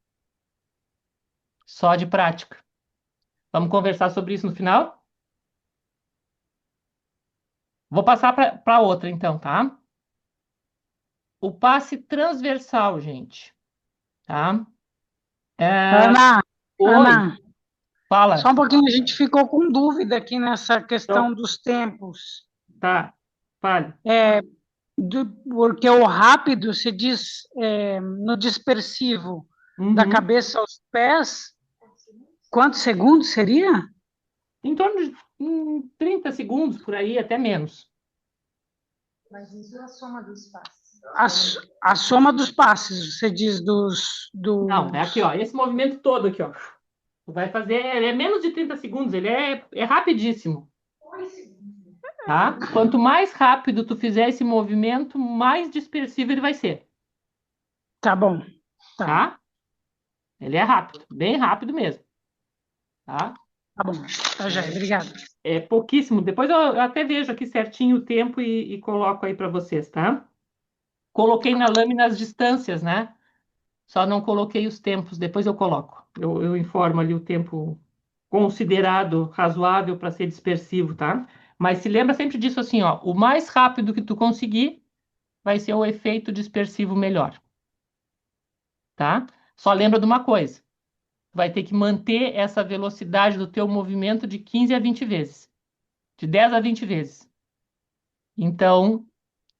Só de prática. Vamos conversar sobre isso no final? Vou passar para outra, então, tá? O passe transversal, gente. Tá? Ana, Oi, Ana, fala. só um pouquinho, a gente ficou com dúvida aqui nessa questão dos tempos. Tá, fale. Porque o rápido, se diz no dispersivo, da cabeça aos pés, quantos segundos seria? Em torno de 30 segundos, por aí, até menos. Mas isso é a soma dos passes. A soma dos passes, você diz dos... Não, é aqui, ó, esse movimento todo aqui, ó. Tu vai fazer, é menos de 30 segundos, ele é rapidíssimo. Tá? Quanto mais rápido tu fizer esse movimento, mais dispersivo ele vai ser. Tá bom. Tá? Ele é rápido, bem rápido mesmo. Tá? Tá bom, tá já, obrigado. É pouquíssimo. Depois eu até vejo aqui certinho o tempo e coloco aí para vocês, tá? Coloquei na lâmina as distâncias, né? Só não coloquei os tempos, depois eu coloco. Eu informo ali o tempo considerado razoável para ser dispersivo, tá? Mas se lembra sempre disso assim, ó, o mais rápido que tu conseguir vai ser o efeito dispersivo melhor, tá? Só lembra de uma coisa, vai ter que manter essa velocidade do teu movimento de 15 a 20 vezes, de 10 a 20 vezes. Então,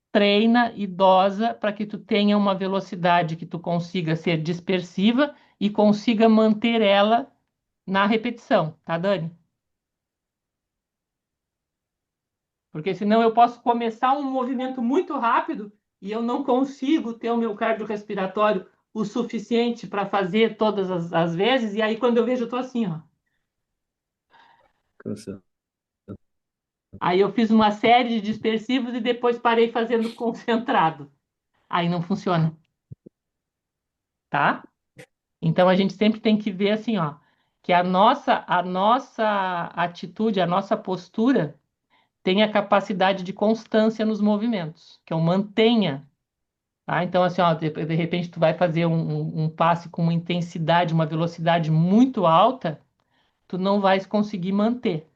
treina e dosa para que tu tenha uma velocidade que tu consiga ser dispersiva e consiga manter ela na repetição, tá, Dani? Porque senão eu posso começar um movimento muito rápido e eu não consigo ter o meu cardiorrespiratório o suficiente para fazer todas as vezes, e aí quando eu vejo, eu tô assim, ó. Aí eu fiz uma série de dispersivos e depois parei fazendo concentrado. Aí não funciona, tá? Então a gente sempre tem que ver assim, ó, que a nossa atitude, a nossa postura tem a capacidade de constância nos movimentos, que eu mantenha, tá? Então assim, ó, de repente tu vai fazer um passe com uma intensidade, uma velocidade muito alta, tu não vais conseguir manter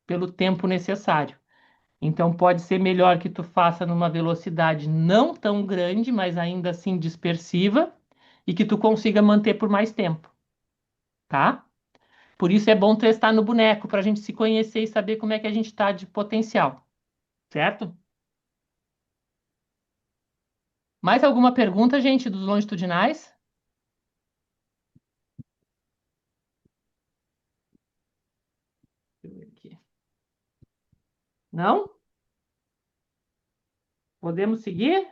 pelo tempo necessário. Então pode ser melhor que tu faça numa velocidade não tão grande, mas ainda assim dispersiva, e que tu consiga manter por mais tempo, tá? Por isso é bom testar no boneco, para a gente se conhecer e saber como é que a gente está de potencial, certo? Mais alguma pergunta, gente, dos longitudinais? Deixa eu ver aqui. Não? Podemos seguir?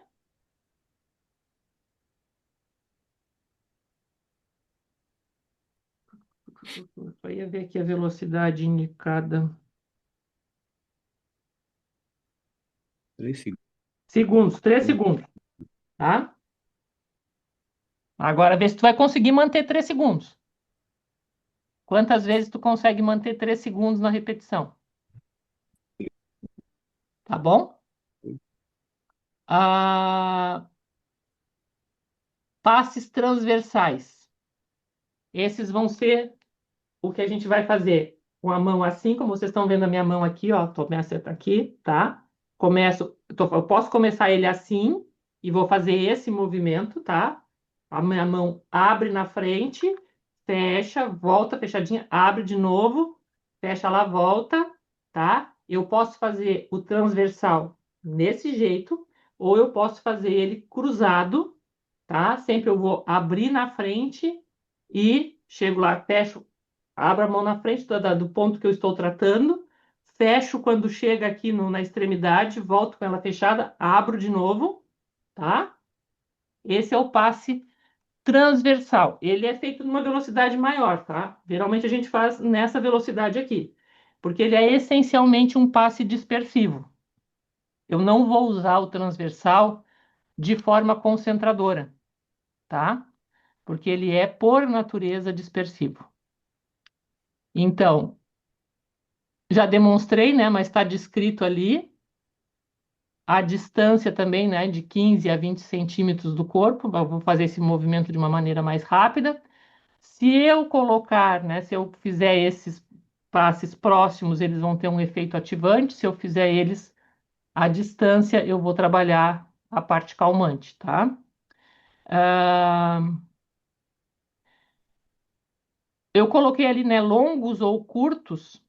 Eu ia ver aqui a velocidade indicada. 3 segundos, tá? Agora vê se tu vai conseguir manter 3 segundos. Quantas vezes tu consegue manter 3 segundos na repetição? Tá bom? Passes transversais. Esses vão ser o que a gente vai fazer com a mão assim, como vocês estão vendo a minha mão aqui, ó. Começa aqui, tá? Eu posso começar ele assim e vou fazer esse movimento, tá? A minha mão abre na frente, fecha, volta fechadinha, abre de novo, fecha lá, volta, tá? Eu posso fazer o transversal nesse jeito, ou eu posso fazer ele cruzado, tá? Sempre eu vou abrir na frente e chego lá, fecho, abro a mão na frente do ponto que eu estou tratando, fecho quando chega aqui na extremidade, volto com ela fechada, abro de novo, tá? Esse é o passe transversal. Ele é feito numa velocidade maior, tá? Geralmente a gente faz nessa velocidade aqui, porque ele é essencialmente um passe dispersivo. Eu não vou usar o transversal de forma concentradora, tá? Porque ele é, por natureza, dispersivo. Então, já demonstrei, né? Mas está descrito ali a distância também, né? De 15 a 20 centímetros do corpo. Eu vou fazer esse movimento de uma maneira mais rápida. Se eu colocar, né? Se eu fizer esses passes próximos, eles vão ter um efeito ativante. Se eu fizer eles à distância, eu vou trabalhar a parte calmante, tá? Eu coloquei ali, né? Longos ou curtos,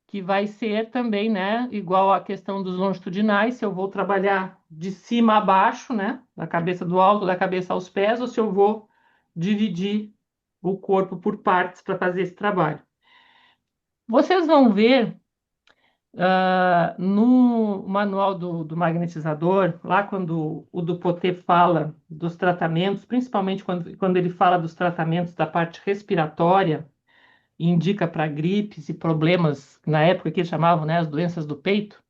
que vai ser também, né, igual à questão dos longitudinais, se eu vou trabalhar de cima a baixo, né, da cabeça do alto, da cabeça aos pés, ou se eu vou dividir o corpo por partes para fazer esse trabalho. Vocês vão ver no manual do magnetizador, lá quando o Dupotet fala dos tratamentos, principalmente quando ele fala dos tratamentos da parte respiratória, indica para gripes e problemas, na época que eles chamavam, né, as doenças do peito.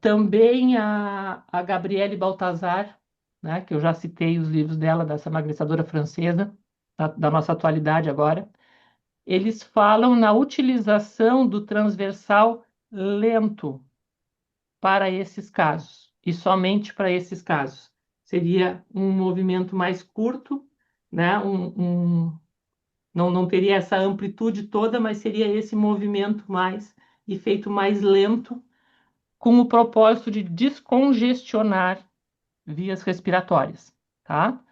Também a Gabriele Baltazar, né, que eu já citei os livros dela, dessa magnetizadora francesa, da nossa atualidade agora, eles falam na utilização do transversal lento para esses casos, e somente para esses casos. Seria um movimento mais curto, né, Não teria essa amplitude toda, mas seria esse movimento mais e feito mais lento, com o propósito de descongestionar vias respiratórias, tá?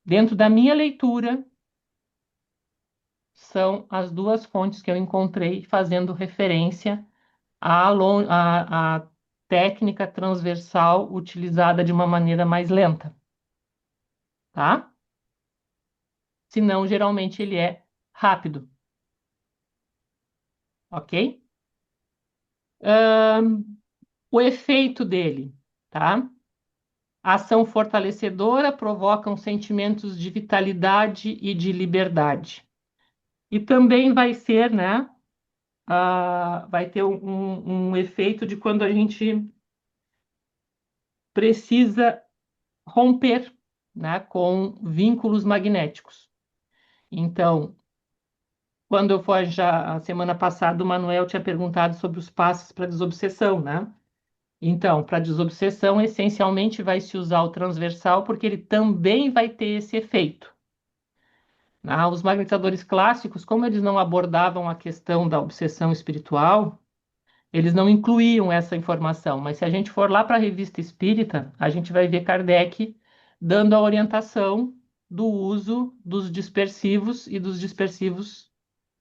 Dentro da minha leitura, são as duas fontes que eu encontrei fazendo referência à técnica transversal utilizada de uma maneira mais lenta, tá? Senão, geralmente, ele é rápido, ok? O efeito dele, tá? A ação fortalecedora provocam sentimentos de vitalidade e de liberdade. E também vai ser, né? Vai ter um efeito de quando a gente precisa romper, né, com vínculos magnéticos. Então, quando eu fui já a semana passada, o Manuel tinha perguntado sobre os passos para desobsessão, né? Então, para desobsessão, essencialmente vai se usar o transversal, porque ele também vai ter esse efeito. Os magnetizadores clássicos, como eles não abordavam a questão da obsessão espiritual, eles não incluíam essa informação. Mas se a gente for lá para a Revista Espírita, a gente vai ver Kardec dando a orientação do uso dos dispersivos e dos dispersivos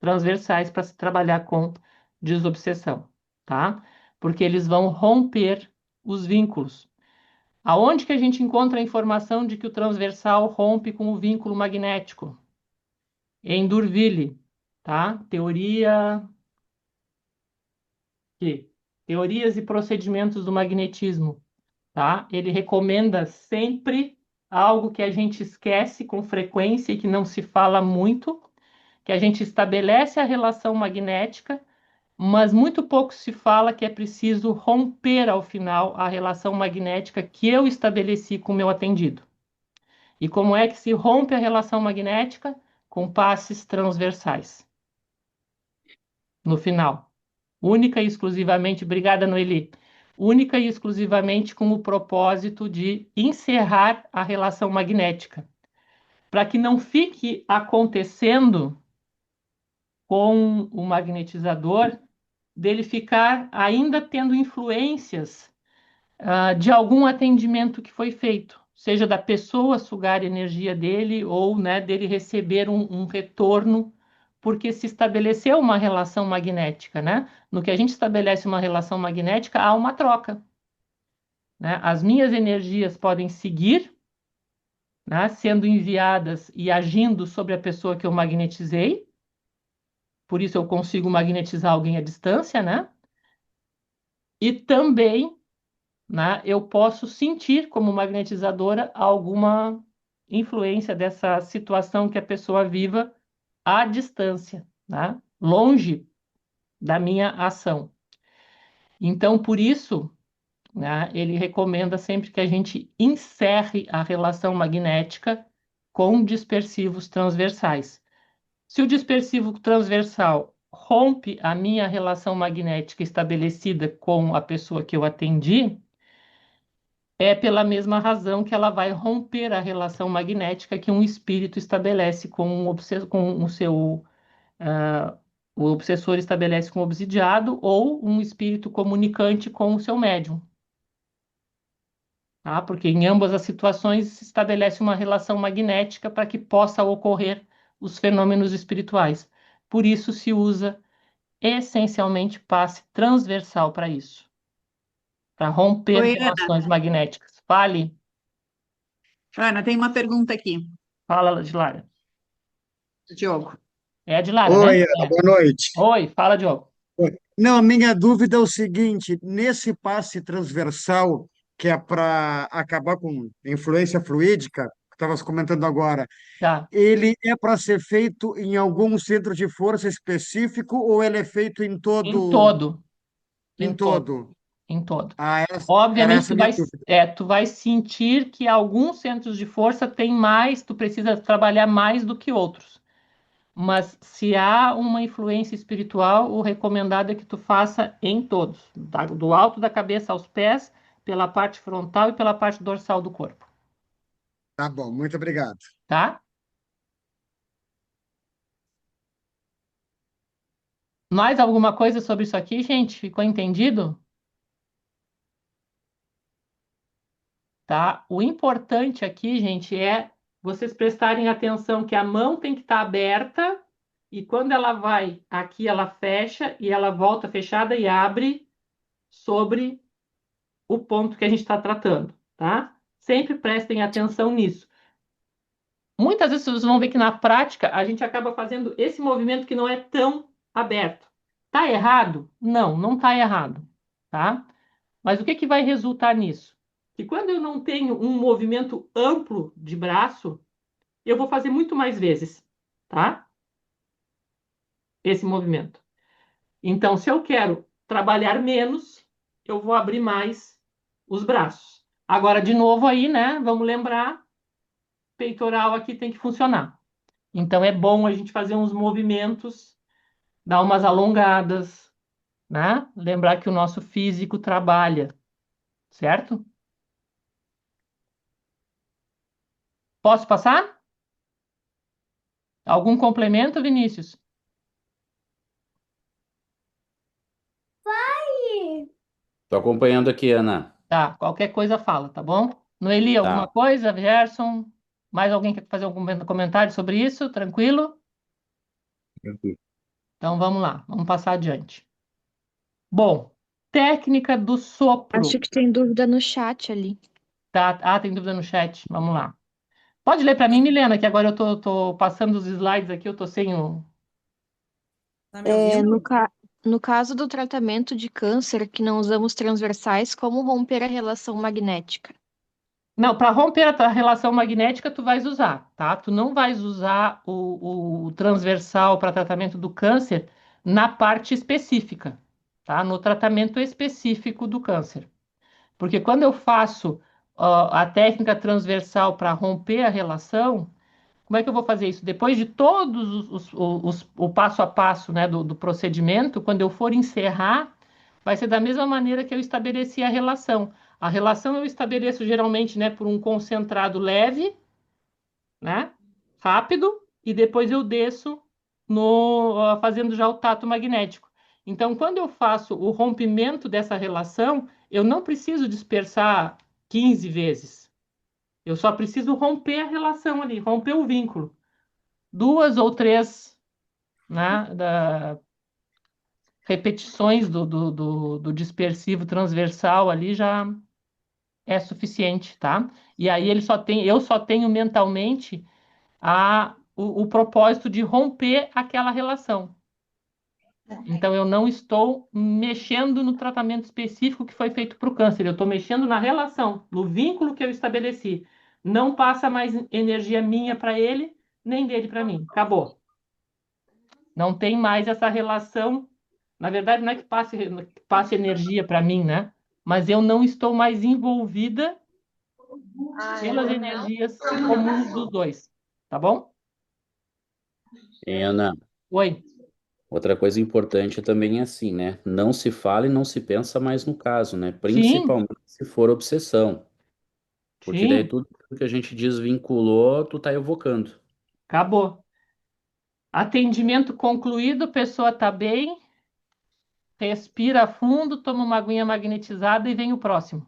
transversais para se trabalhar com desobsessão, tá? Porque eles vão romper os vínculos. Aonde que a gente encontra a informação de que o transversal rompe com o vínculo magnético? Em D'Urville, tá? Teorias e procedimentos do magnetismo, tá? Ele recomenda sempre algo que a gente esquece com frequência e que não se fala muito, que a gente estabelece a relação magnética, mas muito pouco se fala que é preciso romper ao final a relação magnética que eu estabeleci com o meu atendido. E como é que se rompe a relação magnética? Com passes transversais. No final. Única e exclusivamente, obrigada, Noeli, única e exclusivamente com o propósito de encerrar a relação magnética, para que não fique acontecendo com o magnetizador dele ficar ainda tendo influências de algum atendimento que foi feito, seja da pessoa sugar energia dele ou, né, dele receber um retorno, porque se estabeleceu uma relação magnética, né? No que a gente estabelece uma relação magnética, há uma troca, né? As minhas energias podem seguir, né, sendo enviadas e agindo sobre a pessoa que eu magnetizei, por isso eu consigo magnetizar alguém à distância, né? E também, né, eu posso sentir como magnetizadora alguma influência dessa situação que a pessoa viva à distância, né, longe da minha ação. Então, por isso, né, ele recomenda sempre que a gente encerre a relação magnética com dispersivos transversais. Se o dispersivo transversal rompe a minha relação magnética estabelecida com a pessoa que eu atendi, é pela mesma razão que ela vai romper a relação magnética que um espírito estabelece com o seu... o obsessor estabelece com o obsidiado ou um espírito comunicante com o seu médium. Tá? Porque em ambas as situações se estabelece uma relação magnética para que possa ocorrer os fenômenos espirituais. Por isso se usa essencialmente passe transversal para isso. Para romper Oi, relações Ana. magnéticas. Fale. Ana, tem uma pergunta aqui. Fala, Dilara. Diogo. É a Dilara, Oi, né? Ana, boa noite. Oi, fala, Diogo. Não, a minha dúvida é o seguinte: nesse passe transversal, que é para acabar com influência fluídica, que estavas comentando agora, Tá. ele é para ser feito em algum centro de força específico ou ele é feito em todo? Em todo. Em todo. Em todo. Ah, era Obviamente, essa a minha dúvida. tu vai sentir que alguns centros de força têm mais, tu precisa trabalhar mais do que outros. Mas se há uma influência espiritual, o recomendado é que tu faça em todos, do alto da cabeça aos pés, pela parte frontal e pela parte dorsal do corpo. Tá bom, muito obrigado. Tá? Mais alguma coisa sobre isso aqui, gente? Ficou entendido? Tá? O importante aqui, gente, é vocês prestarem atenção que a mão tem que estar aberta e quando ela vai aqui, ela fecha e ela volta fechada e abre sobre o ponto que a gente está tratando, tá? Sempre prestem atenção nisso. Muitas vezes vocês vão ver que na prática a gente acaba fazendo esse movimento que não é tão aberto. Tá errado? Não, não tá errado, tá? Mas o que que vai resultar nisso? Que quando eu não tenho um movimento amplo de braço, eu vou fazer muito mais vezes, tá? Esse movimento. Então, se eu quero trabalhar menos, eu vou abrir mais os braços. Agora, de novo aí, né? Vamos lembrar, peitoral aqui tem que funcionar. Então, é bom a gente fazer uns movimentos, dar umas alongadas, né? Lembrar que o nosso físico trabalha, certo? Posso passar? Algum complemento, Vinícius? Tô acompanhando aqui, Ana. Tá, qualquer coisa fala, tá bom? Noeli, alguma Tá. coisa? Gerson? Mais alguém quer fazer algum comentário sobre isso? Tranquilo? Então vamos lá, vamos passar adiante. Bom, técnica do sopro. Acho que tem dúvida no chat ali. Tá, tem dúvida no chat. Vamos lá. Pode ler para mim, Milena, que agora eu tô passando os slides aqui, eu tô sem o. Tá me ouvindo? No caso do tratamento de câncer que não usamos transversais, como romper a relação magnética? Não, para romper a relação magnética, tu vais usar, tá? Tu não vais usar o transversal para tratamento do câncer na parte específica, tá? No tratamento específico do câncer. Porque quando eu faço a técnica transversal para romper a relação, como é que eu vou fazer isso? Depois de todos o passo a passo, né, do procedimento, quando eu for encerrar, vai ser da mesma maneira que eu estabeleci a relação. A relação eu estabeleço geralmente, né, por um concentrado leve, né, rápido, e depois eu desço fazendo já o tato magnético. Então, quando eu faço o rompimento dessa relação, eu não preciso dispersar 15 vezes. Eu só preciso romper a relação ali, romper o vínculo. 2 ou 3, né, repetições do dispersivo transversal ali já é suficiente, tá? E aí eu só tenho mentalmente o propósito de romper aquela relação. Então, eu não estou mexendo no tratamento específico que foi feito para o câncer, eu estou mexendo na relação, no vínculo que eu estabeleci. Não passa mais energia minha para ele, nem dele para mim. Acabou. Não tem mais essa relação. Na verdade, não é que passe energia para mim, né? Mas eu não estou mais envolvida pelas energias comuns dos dois. Tá bom? Ana, Oi. outra coisa importante também é assim, né? Não se fala e não se pensa mais no caso, né? Sim, Principalmente se for obsessão. Porque daí sim. tudo que a gente desvinculou, tu tá evocando. Acabou. Atendimento concluído, pessoa está bem, respira fundo, toma uma aguinha magnetizada e vem o próximo.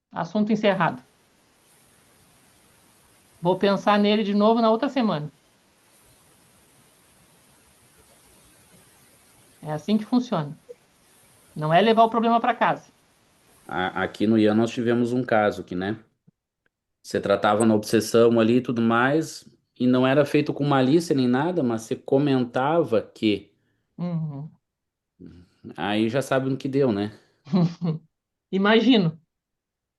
Assunto encerrado. Vou pensar nele de novo na outra semana. É assim que funciona. Não é levar o problema para casa. Aqui no IAN nós tivemos um caso que, né? Você tratava na obsessão ali e tudo mais, e não era feito com malícia nem nada, mas você comentava que. Uhum. Aí já sabe no que deu, né? Imagino.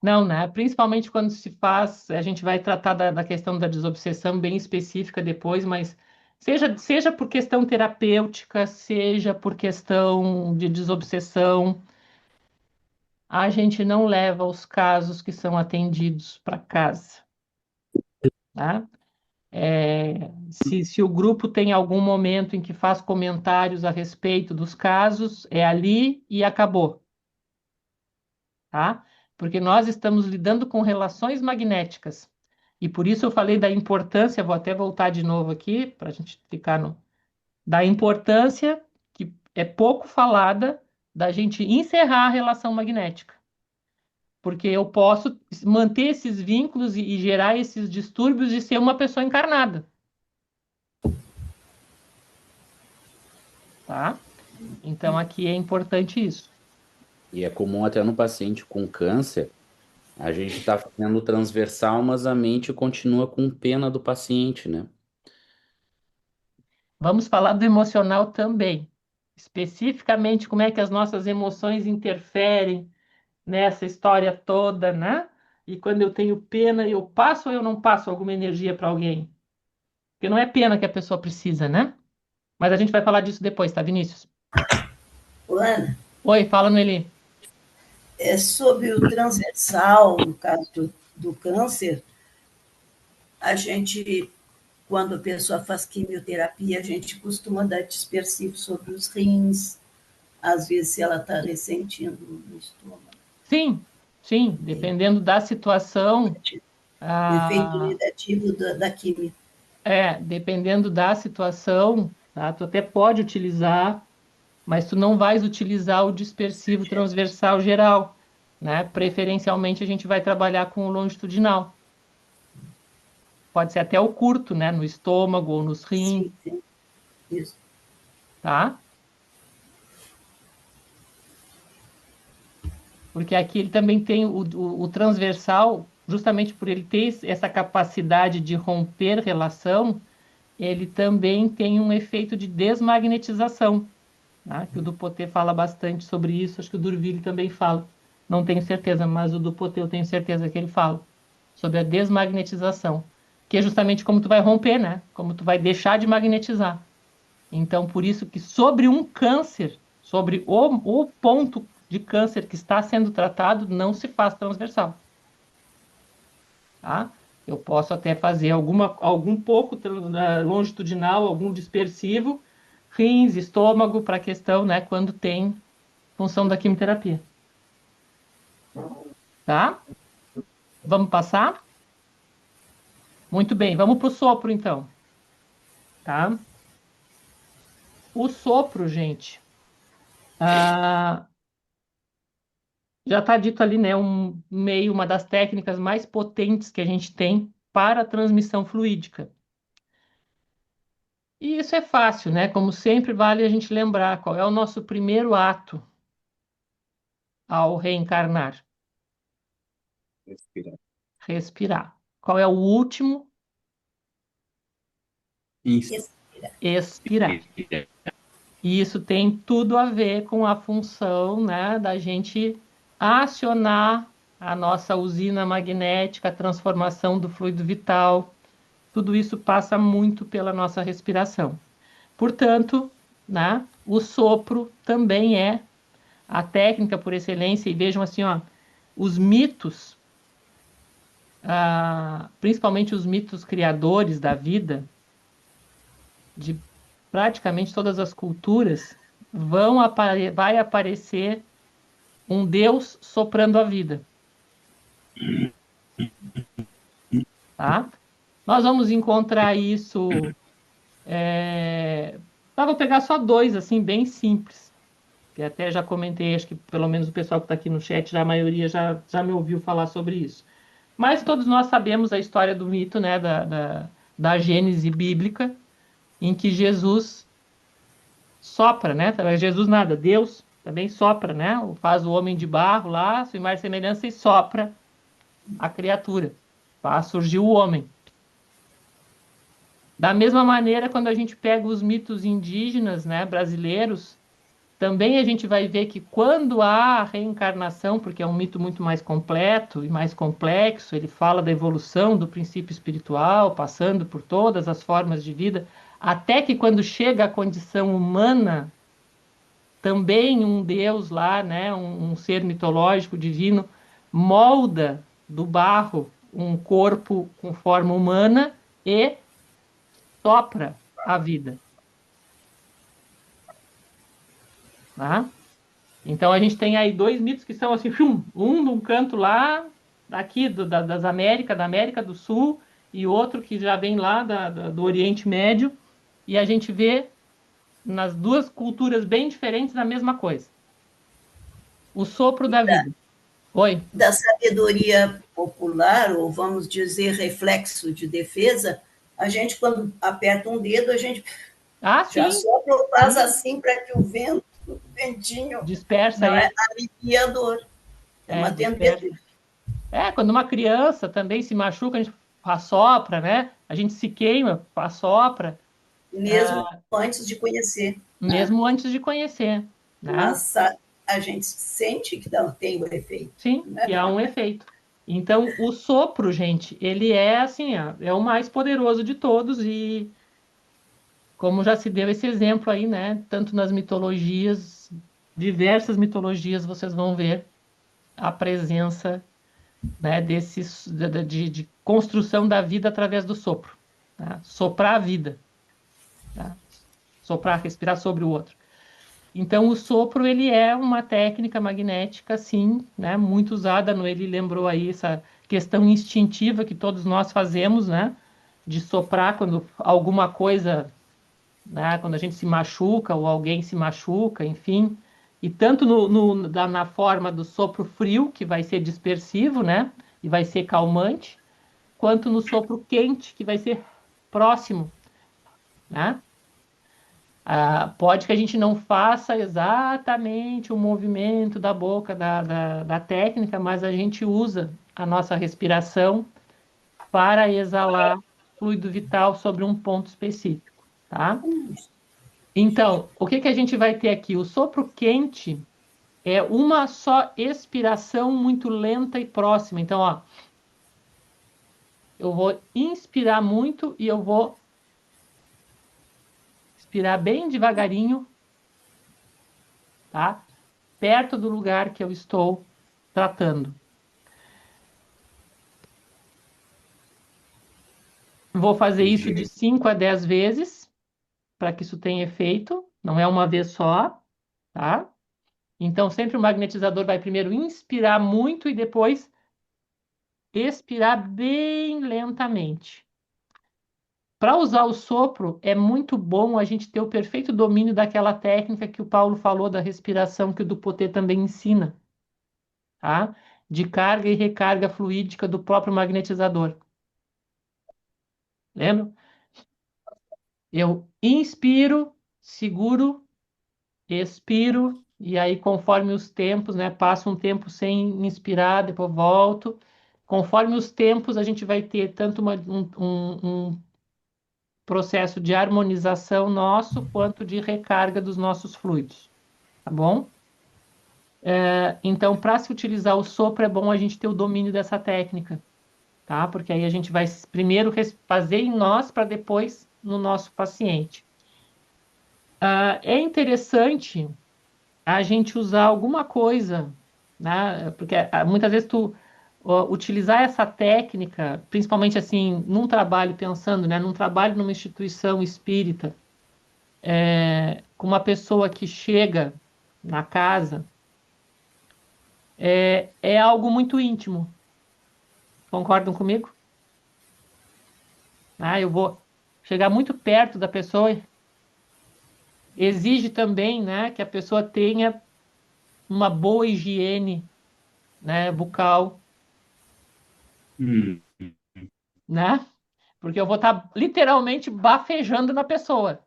Não, né? Principalmente quando se faz, a gente vai tratar da questão da desobsessão bem específica depois, mas seja por questão terapêutica, seja por questão de desobsessão, a gente não leva os casos que são atendidos para casa, tá? Se o grupo tem algum momento em que faz comentários a respeito dos casos, é ali e acabou, tá? Porque nós estamos lidando com relações magnéticas. E por isso eu falei da importância, vou até voltar de novo aqui, para a gente ficar da importância que é pouco falada da gente encerrar a relação magnética. Porque eu posso manter esses vínculos e gerar esses distúrbios de ser uma pessoa encarnada. Tá? Então, aqui é importante isso. E é comum até no paciente com câncer, a gente está fazendo transversal, mas a mente continua com pena do paciente, né? Vamos falar do emocional também. Especificamente, como é que as nossas emoções interferem nessa história toda, né? E quando eu tenho pena, eu passo ou eu não passo alguma energia para alguém? Porque não é pena que a pessoa precisa, né? Mas a gente vai falar disso depois, tá, Vinícius? Ana, Oi, fala, Noeli. sobre o transversal, no caso do câncer, a gente, quando a pessoa faz quimioterapia, a gente costuma dar dispersivo sobre os rins, às vezes se ela está ressentindo no estômago. Sim, sim, dependendo da situação. O efeito negativo da quimio. Dependendo da situação, tá? Tu até pode utilizar, mas tu não vais utilizar o dispersivo transversal geral, né? Preferencialmente a gente vai trabalhar com o longitudinal. Pode ser até o curto, né? No estômago ou nos rins. Sim. Isso. Tá? Porque aqui ele também tem o transversal, justamente por ele ter essa capacidade de romper relação, ele também tem um efeito de desmagnetização, né? Que o Dupotet fala bastante sobre isso, acho que o Durville também fala. Não tenho certeza, mas o Dupotet eu tenho certeza que ele fala sobre a desmagnetização, que é justamente como tu vai romper, né? Como tu vai deixar de magnetizar. Então, por isso que sobre um câncer, sobre o ponto de câncer que está sendo tratado, não se faz transversal. Tá? Eu posso até fazer algum pouco longitudinal, algum dispersivo, rins, estômago, para a questão, né, quando tem função da quimioterapia. Tá? Vamos passar? Muito bem, vamos para o sopro, então. Tá? O sopro, gente, já está dito ali, né, uma das técnicas mais potentes que a gente tem para a transmissão fluídica. E isso é fácil, né? Como sempre, vale a gente lembrar qual é o nosso primeiro ato ao reencarnar. Respirar. Qual é o último? Expirar. E isso tem tudo a ver com a função, né, da gente acionar a nossa usina magnética, a transformação do fluido vital. Tudo isso passa muito pela nossa respiração. Portanto, né, o sopro também é a técnica por excelência. E vejam assim, ó, os mitos, principalmente os mitos criadores da vida, de praticamente todas as culturas, vai aparecer um Deus soprando a vida. Tá? Nós vamos encontrar isso. Vou pegar só dois, assim, bem simples. Que até já comentei, acho que pelo menos o pessoal que está aqui no chat, a maioria já me ouviu falar sobre isso. Mas todos nós sabemos a história do mito, né, da Gênese bíblica, em que Jesus sopra, né? Jesus nada, Deus também sopra, né? Faz o homem de barro lá, sua imagem e semelhança, e sopra a criatura. Faz surgir o homem. Da mesma maneira, quando a gente pega os mitos indígenas, né, brasileiros, também a gente vai ver que quando há a reencarnação, porque é um mito muito mais completo e mais complexo, ele fala da evolução do princípio espiritual, passando por todas as formas de vida, até que quando chega à condição humana, também um Deus lá, né, um ser mitológico, divino, molda do barro um corpo com forma humana e sopra a vida. Tá? Então a gente tem aí dois mitos que são assim, um num canto lá, aqui da América do Sul, e outro que já vem lá do Oriente Médio, e a gente vê nas duas culturas bem diferentes na mesma coisa. O sopro da vida. Oi? Da sabedoria popular, ou vamos dizer, reflexo de defesa, a gente, quando aperta um dedo, a gente já sim. sopra ou faz assim para que o ventinho dispersa não ele. Alivia a dor. É uma tentativa. Quando uma criança também se machuca, a gente assopra, né? A gente se queima, assopra. Mesmo antes de conhecer. Mesmo antes de conhecer. Né? Mas a gente sente que tem o efeito. Sim, que há um efeito. Então, o sopro, gente, ele é assim, é o mais poderoso de todos e como já se deu esse exemplo aí, né? Tanto nas mitologias, diversas mitologias, vocês vão ver a presença, né, de construção da vida através do sopro. Tá? Soprar a vida. Tá? Soprar, respirar sobre o outro. Então, o sopro, ele é uma técnica magnética, sim, né, muito usada. Ele lembrou aí essa questão instintiva que todos nós fazemos, né, de soprar quando alguma coisa, né, quando a gente se machuca ou alguém se machuca, enfim. E tanto na forma do sopro frio, que vai ser dispersivo, né, e vai ser calmante, quanto no sopro quente, que vai ser próximo, né? Pode que a gente não faça exatamente o movimento da boca da técnica, mas a gente usa a nossa respiração para exalar fluido vital sobre um ponto específico, tá? Então, o que a gente vai ter aqui? O sopro quente é uma só expiração muito lenta e próxima. Então, ó, eu vou inspirar muito e eu vou expirar bem devagarinho, tá? Perto do lugar que eu estou tratando. Vou fazer isso de 5 a 10 vezes, para que isso tenha efeito. Não é uma vez só, tá? Então, sempre o magnetizador vai primeiro inspirar muito e depois expirar bem lentamente. Para usar o sopro, é muito bom a gente ter o perfeito domínio daquela técnica que o Paulo falou da respiração, que o Dupotê também ensina, tá? De carga e recarga fluídica do próprio magnetizador. Lembra? Eu inspiro, seguro, expiro, e aí conforme os tempos, né? Passo um tempo sem inspirar, depois volto. Conforme os tempos, a gente vai ter tanto um processo de harmonização nosso, quanto de recarga dos nossos fluidos. Tá bom? Então, para se utilizar o sopro, é bom a gente ter o domínio dessa técnica, tá? Porque aí a gente vai primeiro fazer em nós, para depois no nosso paciente. É interessante a gente usar alguma coisa, né? Porque muitas vezes utilizar essa técnica, principalmente assim, num trabalho, pensando, né, num trabalho numa instituição espírita, com uma pessoa que chega na casa, é algo muito íntimo. Concordam comigo? Eu vou chegar muito perto da pessoa. Exige também, né, que a pessoa tenha uma boa higiene, né, bucal, né? Porque eu vou estar literalmente bafejando na pessoa.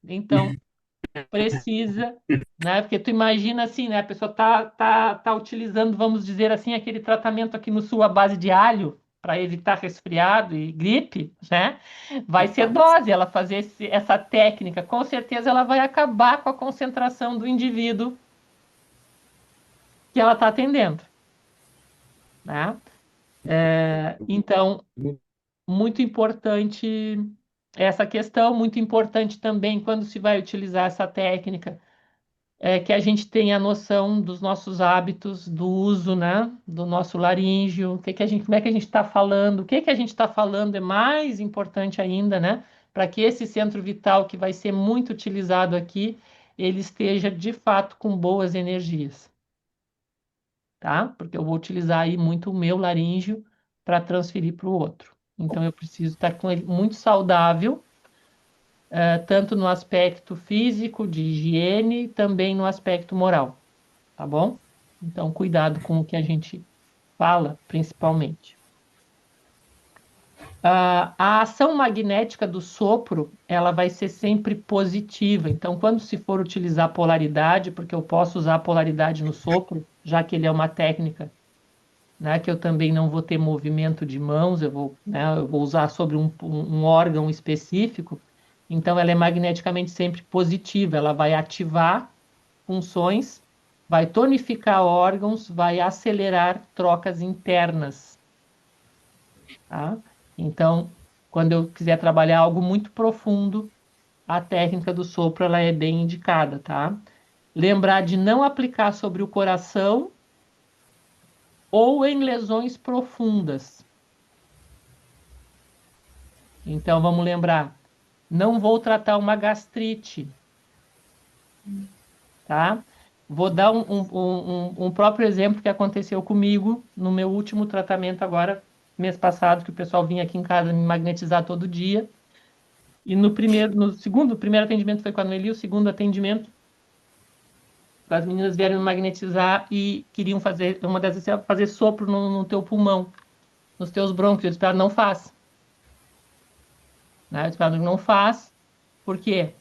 Então, precisa, né? Porque tu imagina assim, né? A pessoa tá utilizando, vamos dizer assim, aquele tratamento aqui no sul à base de alho para evitar resfriado e gripe, né? Vai ser dose ela fazer essa técnica. Com certeza ela vai acabar com a concentração do indivíduo que ela está atendendo, né? Então, muito importante essa questão, muito importante também quando se vai utilizar essa técnica, que a gente tenha a noção dos nossos hábitos, do uso, né, do nosso laríngeo, como é que a gente está falando, o que a gente está falando é mais importante ainda, né, para que esse centro vital que vai ser muito utilizado aqui, ele esteja de fato com boas energias, tá? Porque eu vou utilizar aí muito o meu laríngeo para transferir para o outro. Então eu preciso estar com ele muito saudável, tanto no aspecto físico, de higiene, também no aspecto moral, tá bom? Então, cuidado com o que a gente fala, principalmente. A ação magnética do sopro, ela vai ser sempre positiva. Então, quando se for utilizar polaridade, porque eu posso usar polaridade no sopro, já que ele é uma técnica, né, que eu também não vou ter movimento de mãos, eu vou usar sobre um órgão específico, então ela é magneticamente sempre positiva, ela vai ativar funções, vai tonificar órgãos, vai acelerar trocas internas, tá? Então, quando eu quiser trabalhar algo muito profundo, a técnica do sopro ela é bem indicada, tá? Lembrar de não aplicar sobre o coração ou em lesões profundas. Então, vamos lembrar, não vou tratar uma gastrite, tá? Vou dar um próprio exemplo que aconteceu comigo no meu último tratamento agora, mês passado, que o pessoal vinha aqui em casa me magnetizar todo dia. E no primeiro atendimento foi com a Noeli, o segundo atendimento, as meninas vieram me magnetizar e queriam fazer, uma das vezes, fazer sopro no teu pulmão, nos teus brônquios. Eu disse para ela, não faz. Né? Eu disse para ela, não faz. Por quê?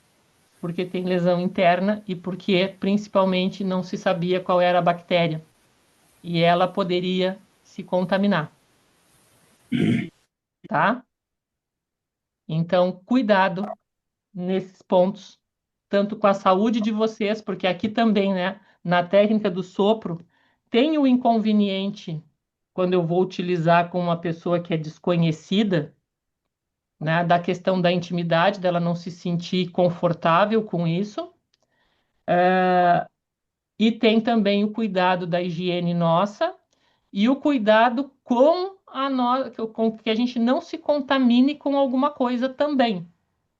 Porque tem lesão interna e porque, principalmente, não se sabia qual era a bactéria. E ela poderia se contaminar. Tá? Então, cuidado nesses pontos, tanto com a saúde de vocês, porque aqui também, né, na técnica do sopro, tem o inconveniente, quando eu vou utilizar com uma pessoa que é desconhecida, né, da questão da intimidade, dela não se sentir confortável com isso, e tem também o cuidado da higiene nossa, e o cuidado com que a gente não se contamine com alguma coisa também,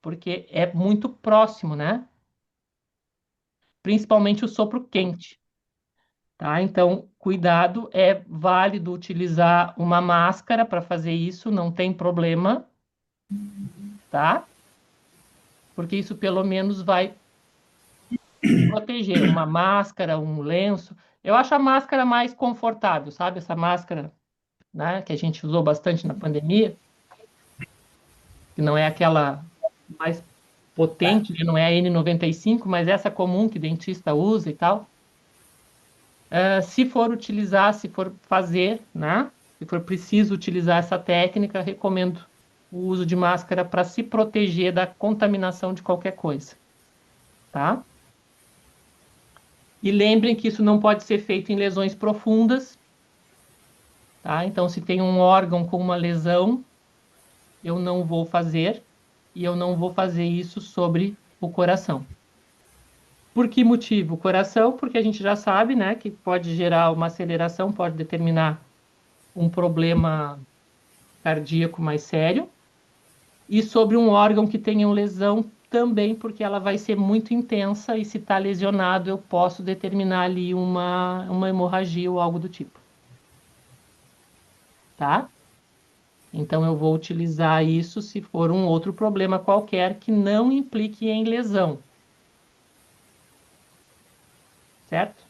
porque é muito próximo, né? Principalmente o sopro quente, tá? Então, cuidado, é válido utilizar uma máscara para fazer isso, não tem problema, tá? Porque isso pelo menos vai proteger. Uma máscara, um lenço. Eu acho a máscara mais confortável, sabe? Essa máscara, né, que a gente usou bastante na pandemia, que não é aquela mais potente, que não é a N95, mas essa comum que dentista usa e tal. Se for utilizar, se for fazer, né? Se for preciso utilizar essa técnica, recomendo o uso de máscara para se proteger da contaminação de qualquer coisa, tá? E lembrem que isso não pode ser feito em lesões profundas, tá? Então, se tem um órgão com uma lesão, eu não vou fazer, e eu não vou fazer isso sobre o coração. Por que motivo? O coração, porque a gente já sabe, né, que pode gerar uma aceleração, pode determinar um problema cardíaco mais sério. E sobre um órgão que tenha lesão também, porque ela vai ser muito intensa e se está lesionado, eu posso determinar ali uma hemorragia ou algo do tipo. Tá? Então, eu vou utilizar isso se for um outro problema qualquer que não implique em lesão. Certo?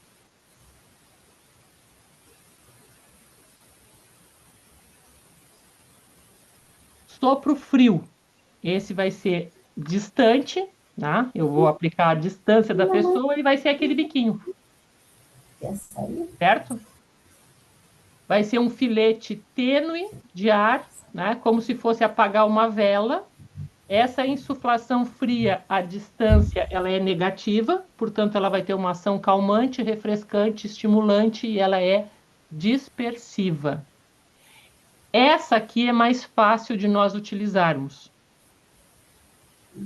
Sopro frio. Esse vai ser distante, né? Eu vou aplicar a distância da pessoa e vai ser aquele biquinho. Certo? Vai ser um filete tênue de ar, né? Como se fosse apagar uma vela. Essa insuflação fria à distância, ela é negativa, portanto, ela vai ter uma ação calmante, refrescante, estimulante e ela é dispersiva. Essa aqui é mais fácil de nós utilizarmos.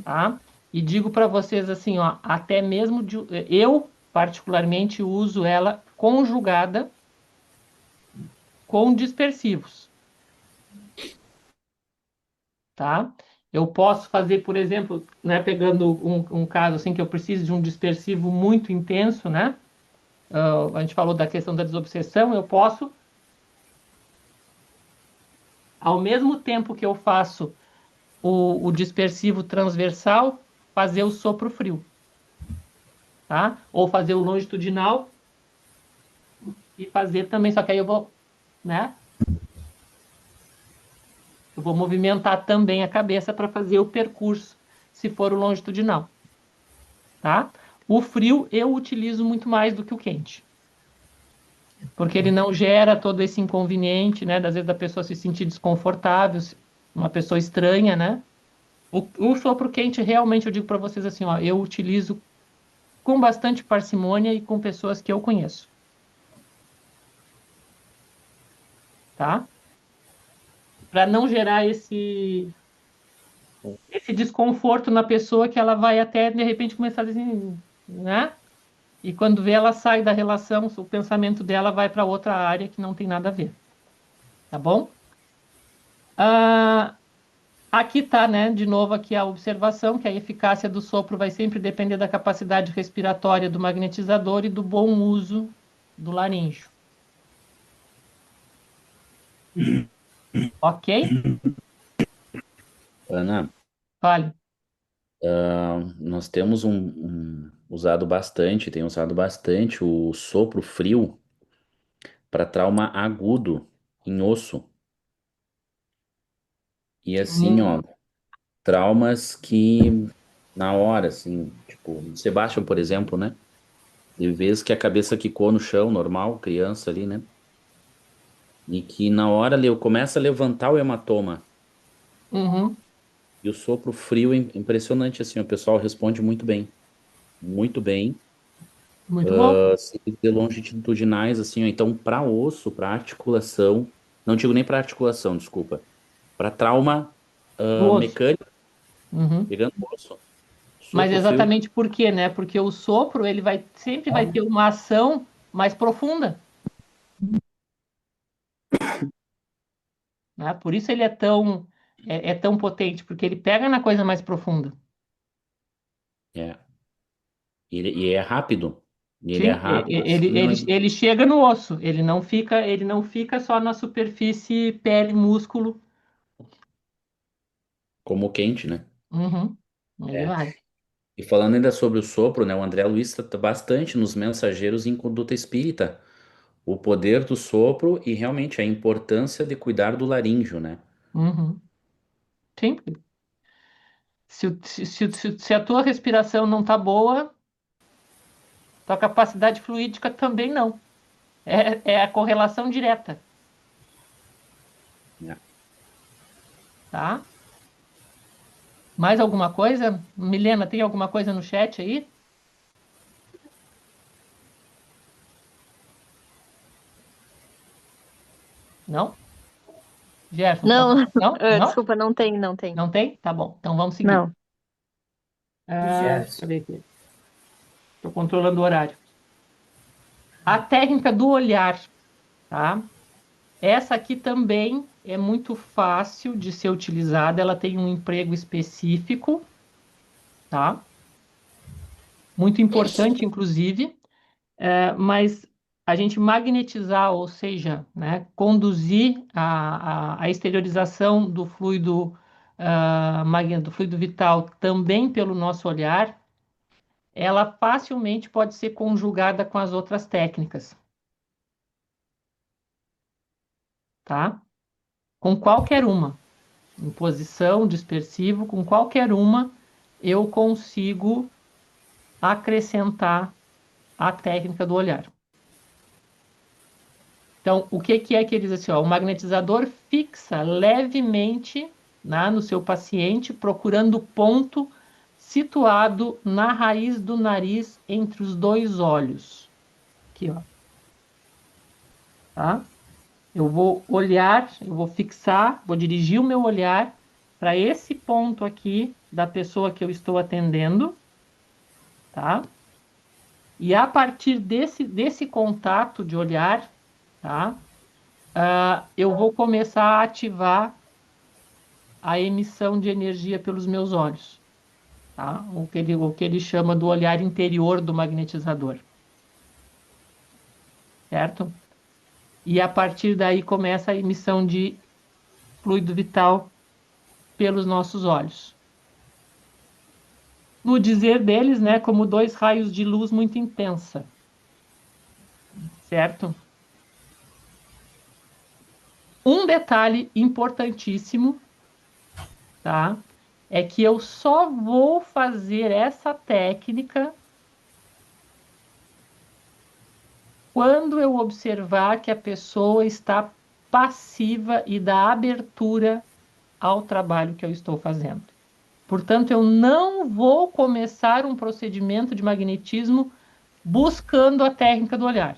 Tá? E digo para vocês assim, ó, até mesmo eu particularmente uso ela conjugada com dispersivos. Tá? Eu posso fazer, por exemplo, né, pegando um caso assim que eu preciso de um dispersivo muito intenso, né? A gente falou da questão da desobsessão, eu posso, ao mesmo tempo que eu faço o dispersivo transversal, fazer o sopro frio, tá? Ou fazer o longitudinal e fazer também, só que aí eu vou, né? Eu vou movimentar também a cabeça para fazer o percurso, se for o longitudinal, tá? O frio eu utilizo muito mais do que o quente, porque ele não gera todo esse inconveniente, né? Às vezes da pessoa se sentir desconfortável, uma pessoa estranha, né? O sopro quente, realmente, eu digo para vocês assim, ó, eu utilizo com bastante parcimônia e com pessoas que eu conheço. Tá? Para não gerar esse desconforto na pessoa que ela vai até, de repente, começar a dizer, né? E quando vê, ela sai da relação, o pensamento dela vai para outra área que não tem nada a ver. Tá bom? Aqui tá, né? De novo, aqui a observação, que a eficácia do sopro vai sempre depender da capacidade respiratória do magnetizador e do bom uso do laríngeo. Ok? Ana, Fale. nós temos usado bastante, tem usado bastante o sopro frio para trauma agudo em osso. E assim, ó, traumas que na hora, assim, tipo, o Sebastião, por exemplo, né? De vez que a cabeça quicou no chão, normal, criança ali, né? E que na hora começa a levantar o hematoma. Uhum. E o sopro frio é impressionante, assim, o pessoal responde muito bem. Muito bem. Muito bom. Assim, de longitudinais, assim, ó. Então, para osso, para articulação, não digo nem para articulação, desculpa. Para trauma Do osso. mecânico, Uhum. pegando o osso. Mas Sopro frio. exatamente por quê, né? Porque o sopro, ele sempre vai ter uma ação mais profunda. Né? Por isso ele é tão potente, porque ele pega na coisa mais profunda. É. E é rápido. Ele é Sim, rápido, assim, ó. ele chega no osso, ele não fica só na superfície, pele, músculo. Como quente, né? Uhum. Ele É. vai. E falando ainda sobre o sopro, né? O André Luiz trata bastante nos Mensageiros em Conduta Espírita o poder do sopro e realmente a importância de cuidar do laríngeo, né? Uhum. Sim. Se a tua respiração não tá boa, tua capacidade fluídica também não. É a correlação direta. É. Tá? Mais alguma coisa? Milena, tem alguma coisa no chat aí? Não? Gerson, Não, não? Não? desculpa, não tem, não tem. Não tem? Tá bom. Então vamos seguir. Não. Deixa eu ver aqui. Estou controlando o horário. A técnica do olhar, tá? Essa aqui também é muito fácil de ser utilizada. Ela tem um emprego específico, tá? Muito importante, inclusive. Mas a gente magnetizar, ou seja, né, conduzir a exteriorização do fluido, do fluido vital também pelo nosso olhar, ela facilmente pode ser conjugada com as outras técnicas, tá? Com qualquer uma, em posição, dispersivo, com qualquer uma, eu consigo acrescentar a técnica do olhar. Então, o que é que ele diz assim? Ó, o magnetizador fixa levemente, né, no seu paciente, procurando o ponto situado na raiz do nariz entre os dois olhos. Aqui, ó. Tá? Eu vou olhar, eu vou fixar, vou dirigir o meu olhar para esse ponto aqui da pessoa que eu estou atendendo, tá? E a partir desse contato de olhar, tá? Eu vou começar a ativar a emissão de energia pelos meus olhos, tá? O que ele chama do olhar interior do magnetizador, certo? E a partir daí começa a emissão de fluido vital pelos nossos olhos. no dizer deles, né, como dois raios de luz muito intensa. Certo? Um detalhe importantíssimo, tá? É que eu só vou fazer essa técnica quando eu observar que a pessoa está passiva e dá abertura ao trabalho que eu estou fazendo. Portanto, eu não vou começar um procedimento de magnetismo buscando a técnica do olhar.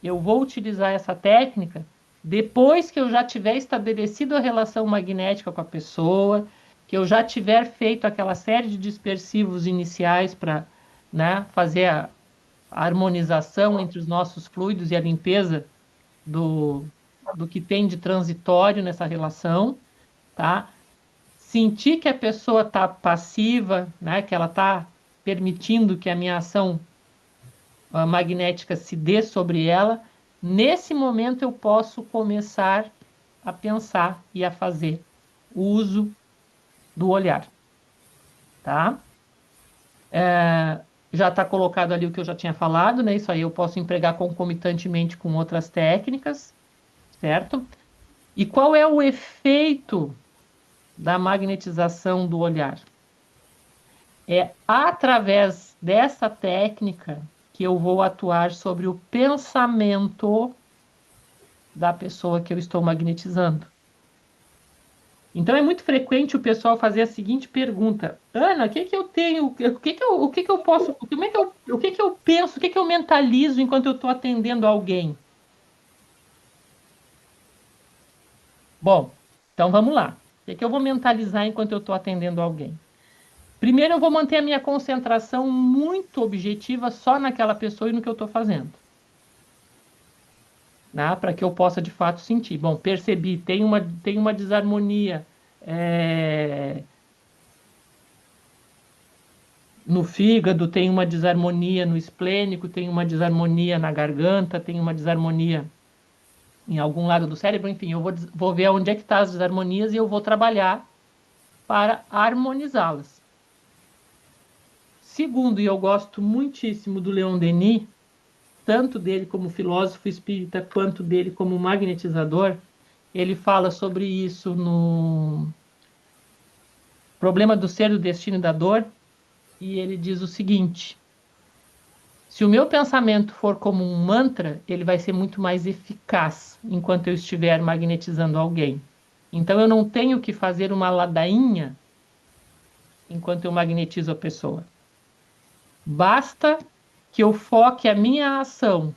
Eu vou utilizar essa técnica depois que eu já tiver estabelecido a relação magnética com a pessoa, que eu já tiver feito aquela série de dispersivos iniciais para, né, fazer a harmonização entre os nossos fluidos e a limpeza do que tem de transitório nessa relação, tá? Sentir que a pessoa está passiva, né, que ela está permitindo que a minha ação magnética se dê sobre ela, nesse momento eu posso começar a pensar e a fazer o uso do olhar. Tá? Já está colocado ali o que eu já tinha falado, né? Isso aí eu posso empregar concomitantemente com outras técnicas, certo? E qual é o efeito da magnetização do olhar? É através dessa técnica que eu vou atuar sobre o pensamento da pessoa que eu estou magnetizando. Então é muito frequente o pessoal fazer a seguinte pergunta: Ana, o que que eu tenho, o que que eu posso, como é que eu, o que que eu penso, o que que eu mentalizo enquanto eu estou atendendo alguém? Bom, então vamos lá. O que eu vou mentalizar enquanto eu estou atendendo alguém? Primeiro, eu vou manter a minha concentração muito objetiva só naquela pessoa e no que eu estou fazendo. Né? Para que eu possa, de fato, sentir. Bom, percebi, tem uma desarmonia no fígado, tem uma desarmonia no esplênico, tem uma desarmonia na garganta, tem uma desarmonia em algum lado do cérebro. Enfim, eu vou ver onde é que estão as desarmonias e eu vou trabalhar para harmonizá-las. Segundo, e eu gosto muitíssimo do Leon Denis, tanto dele como filósofo espírita, quanto dele como magnetizador, ele fala sobre isso no Problema do Ser, do Destino e da Dor, e ele diz o seguinte: se o meu pensamento for como um mantra, ele vai ser muito mais eficaz enquanto eu estiver magnetizando alguém. Então eu não tenho que fazer uma ladainha enquanto eu magnetizo a pessoa. Basta que eu foque a minha ação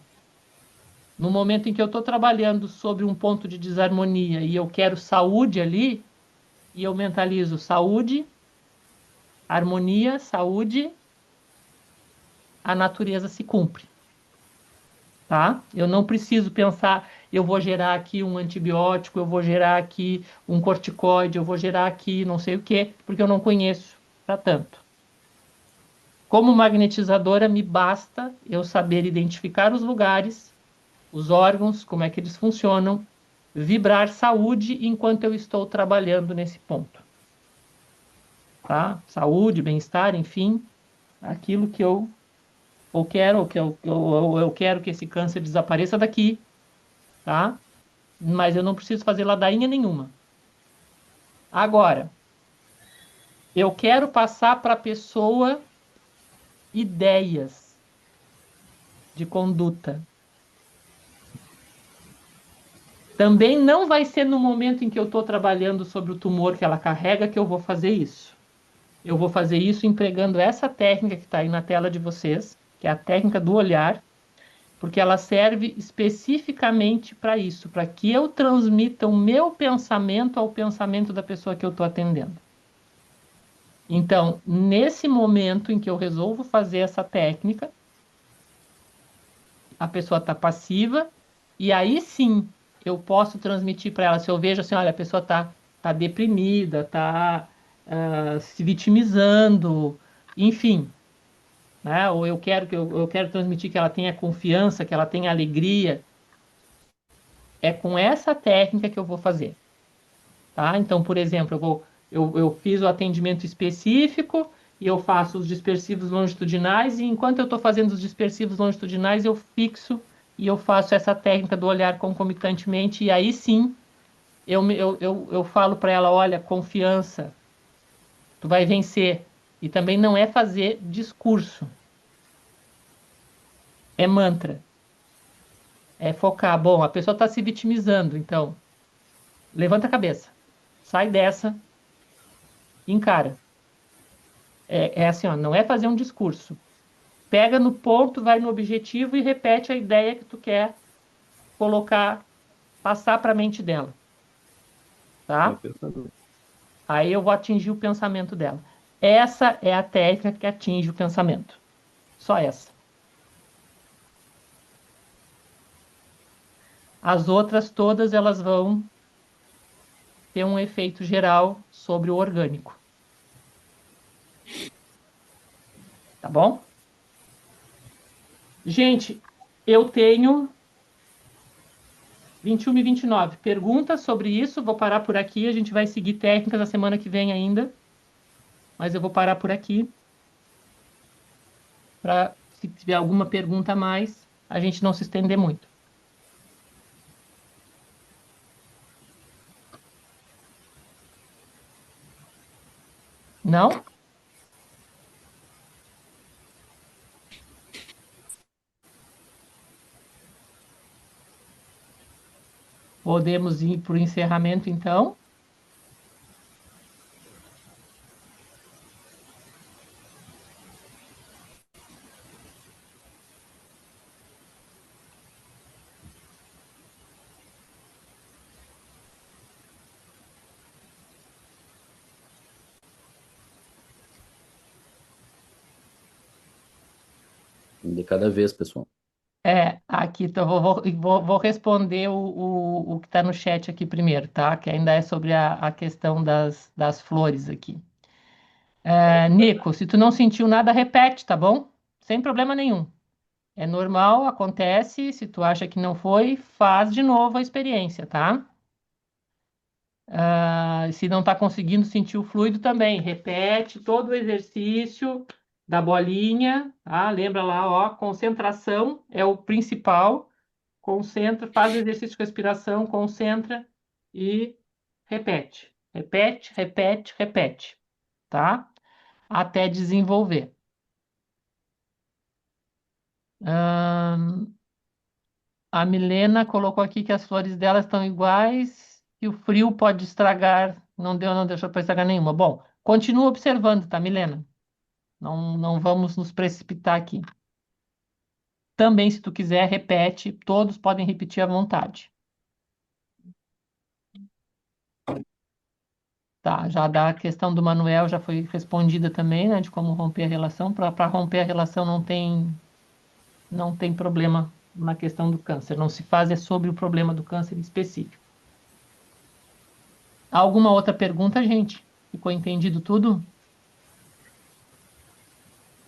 no momento em que eu estou trabalhando sobre um ponto de desarmonia e eu quero saúde ali, e eu mentalizo saúde, harmonia, saúde, a natureza se cumpre. Tá? Eu não preciso pensar, eu vou gerar aqui um antibiótico, eu vou gerar aqui um corticoide, eu vou gerar aqui não sei o quê, porque eu não conheço para tanto. Como magnetizadora, me basta eu saber identificar os lugares, os órgãos, como é que eles funcionam, vibrar saúde enquanto eu estou trabalhando nesse ponto. Tá? Saúde, bem-estar, enfim, aquilo que eu quero que esse câncer desapareça daqui, tá? Mas eu não preciso fazer ladainha nenhuma. Agora, eu quero passar para a pessoa ideias de conduta. Também não vai ser no momento em que eu estou trabalhando sobre o tumor que ela carrega que eu vou fazer isso. Eu vou fazer isso empregando essa técnica que está aí na tela de vocês, que é a técnica do olhar, porque ela serve especificamente para isso, para que eu transmita o meu pensamento ao pensamento da pessoa que eu estou atendendo. Então, nesse momento em que eu resolvo fazer essa técnica, a pessoa está passiva, e aí sim eu posso transmitir para ela, se eu vejo assim, olha, a pessoa está deprimida, está se vitimizando, enfim, né? Ou eu quero transmitir que ela tenha confiança, que ela tenha alegria. É com essa técnica que eu vou fazer. Tá? Então, por exemplo, eu fiz o atendimento específico, e eu faço os dispersivos longitudinais, e enquanto eu estou fazendo os dispersivos longitudinais, eu fixo e eu faço essa técnica do olhar concomitantemente, e aí sim eu falo para ela, olha, confiança, tu vai vencer. E também não é fazer discurso, é mantra, é focar. Bom, a pessoa está se vitimizando, então levanta a cabeça, sai dessa, encara. É assim, ó, não é fazer um discurso. Pega no ponto, vai no objetivo e repete a ideia que tu quer colocar, passar para a mente dela. Tá? Aí eu vou atingir o pensamento dela. Essa é a técnica que atinge o pensamento. Só essa. As outras todas, elas vão ter um efeito geral sobre o orgânico. Tá bom? Gente, eu tenho 21 e 29 perguntas sobre isso. Vou parar por aqui. A gente vai seguir técnicas na semana que vem ainda. Mas eu vou parar por aqui. Para, se tiver alguma pergunta a mais, a gente não se estender muito. Não? Podemos ir para o encerramento, então. De cada vez, pessoal. Aqui então, vou responder o que está no chat aqui primeiro, tá? Que ainda é sobre a questão das flores aqui. Nico, se tu não sentiu nada, repete, tá bom? Sem problema nenhum. É normal, acontece. Se tu acha que não foi, faz de novo a experiência, tá? Se não está conseguindo sentir o fluido também, repete todo o exercício da bolinha, tá? Lembra lá, ó, concentração é o principal. Concentra, faz o exercício de respiração, concentra e repete. Repete, repete, repete, tá? Até desenvolver. A Milena colocou aqui que as flores dela estão iguais e o frio pode estragar. Não deixou para estragar nenhuma. Bom, continua observando, tá, Milena? Não vamos nos precipitar aqui. Também, se tu quiser, repete. Todos podem repetir à vontade. Tá, já da questão do Manuel já foi respondida também, né? De como romper a relação. Para romper a relação não tem problema na questão do câncer. Não se faz, é sobre o problema do câncer específico. Alguma outra pergunta, gente? Ficou entendido tudo?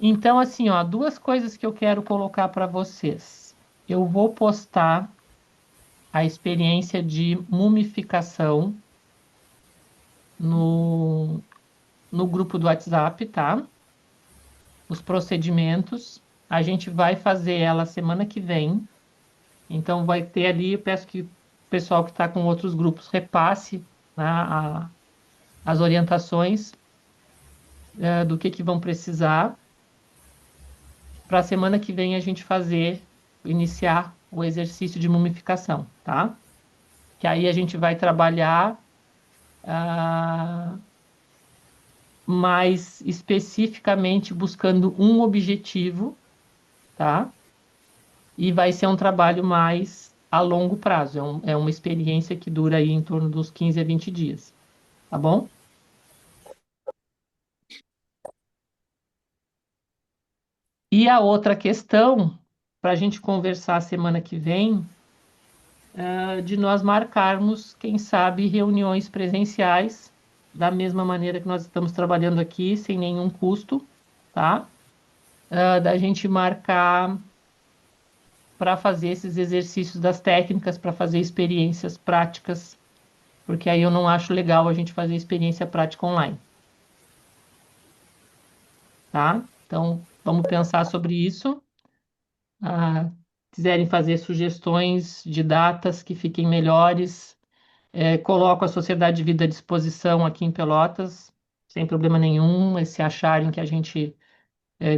Então, assim, ó, duas coisas que eu quero colocar para vocês. Eu vou postar a experiência de mumificação no grupo do WhatsApp, tá? Os procedimentos. A gente vai fazer ela semana que vem. Então, vai ter ali, eu peço que o pessoal que está com outros grupos repasse, né, as orientações do que vão precisar. Para a semana que vem a gente iniciar o exercício de mumificação, tá? Que aí a gente vai trabalhar mais especificamente buscando um objetivo, tá? E vai ser um trabalho mais a longo prazo. É uma experiência que dura aí em torno dos 15 a 20 dias, tá bom? E a outra questão, para a gente conversar semana que vem, de nós marcarmos, quem sabe, reuniões presenciais, da mesma maneira que nós estamos trabalhando aqui, sem nenhum custo, tá? Da gente marcar para fazer esses exercícios das técnicas, para fazer experiências práticas, porque aí eu não acho legal a gente fazer experiência prática online. tá? Então, vamos pensar sobre isso. Ah, quiserem fazer sugestões de datas que fiquem melhores, coloco a Sociedade de Vida à disposição aqui em Pelotas, sem problema nenhum. E se acharem que a gente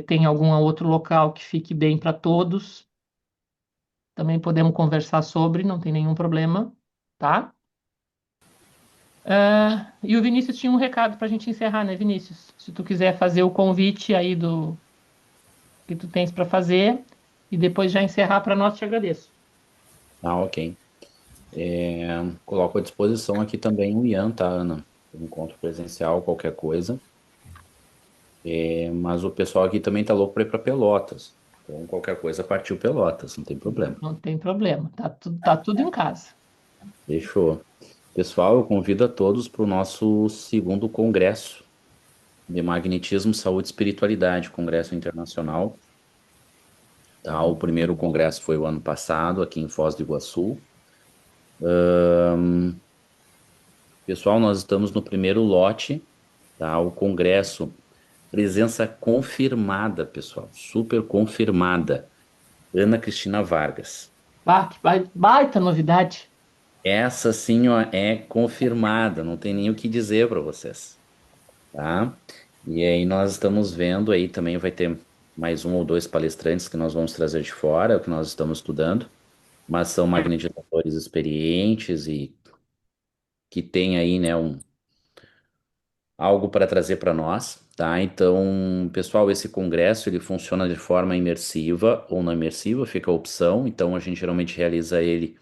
tem algum outro local que fique bem para todos, também podemos conversar sobre, não tem nenhum problema, tá? E o Vinícius tinha um recado para a gente encerrar, né, Vinícius? Se tu quiser fazer o convite aí do que tu tens para fazer e depois já encerrar para nós, te agradeço. Ah, ok. Coloco à disposição aqui também o Ian, tá, Ana? Encontro presencial, qualquer coisa. Mas o pessoal aqui também tá louco para ir para Pelotas. Então, qualquer coisa, partiu Pelotas, não tem problema. Não tem problema, tá tudo em casa. Fechou. Pessoal, eu convido a todos para o nosso segundo congresso de Magnetismo, Saúde e Espiritualidade, Congresso Internacional. Tá, o primeiro congresso foi o ano passado, aqui em Foz do Iguaçu. Pessoal, nós estamos no primeiro lote, tá? O congresso, presença confirmada, pessoal, super confirmada. Ana Cristina Vargas. Que baita novidade. Essa sim, ó, é confirmada, não tem nem o que dizer para vocês, tá? E aí nós estamos vendo aí também vai ter mais um ou dois palestrantes que nós vamos trazer de fora, é o que nós estamos estudando, mas são magnetizadores experientes e que tem aí, né, algo para trazer para nós, tá? Então, pessoal, esse congresso ele funciona de forma imersiva ou não imersiva, fica a opção. Então, a gente geralmente realiza ele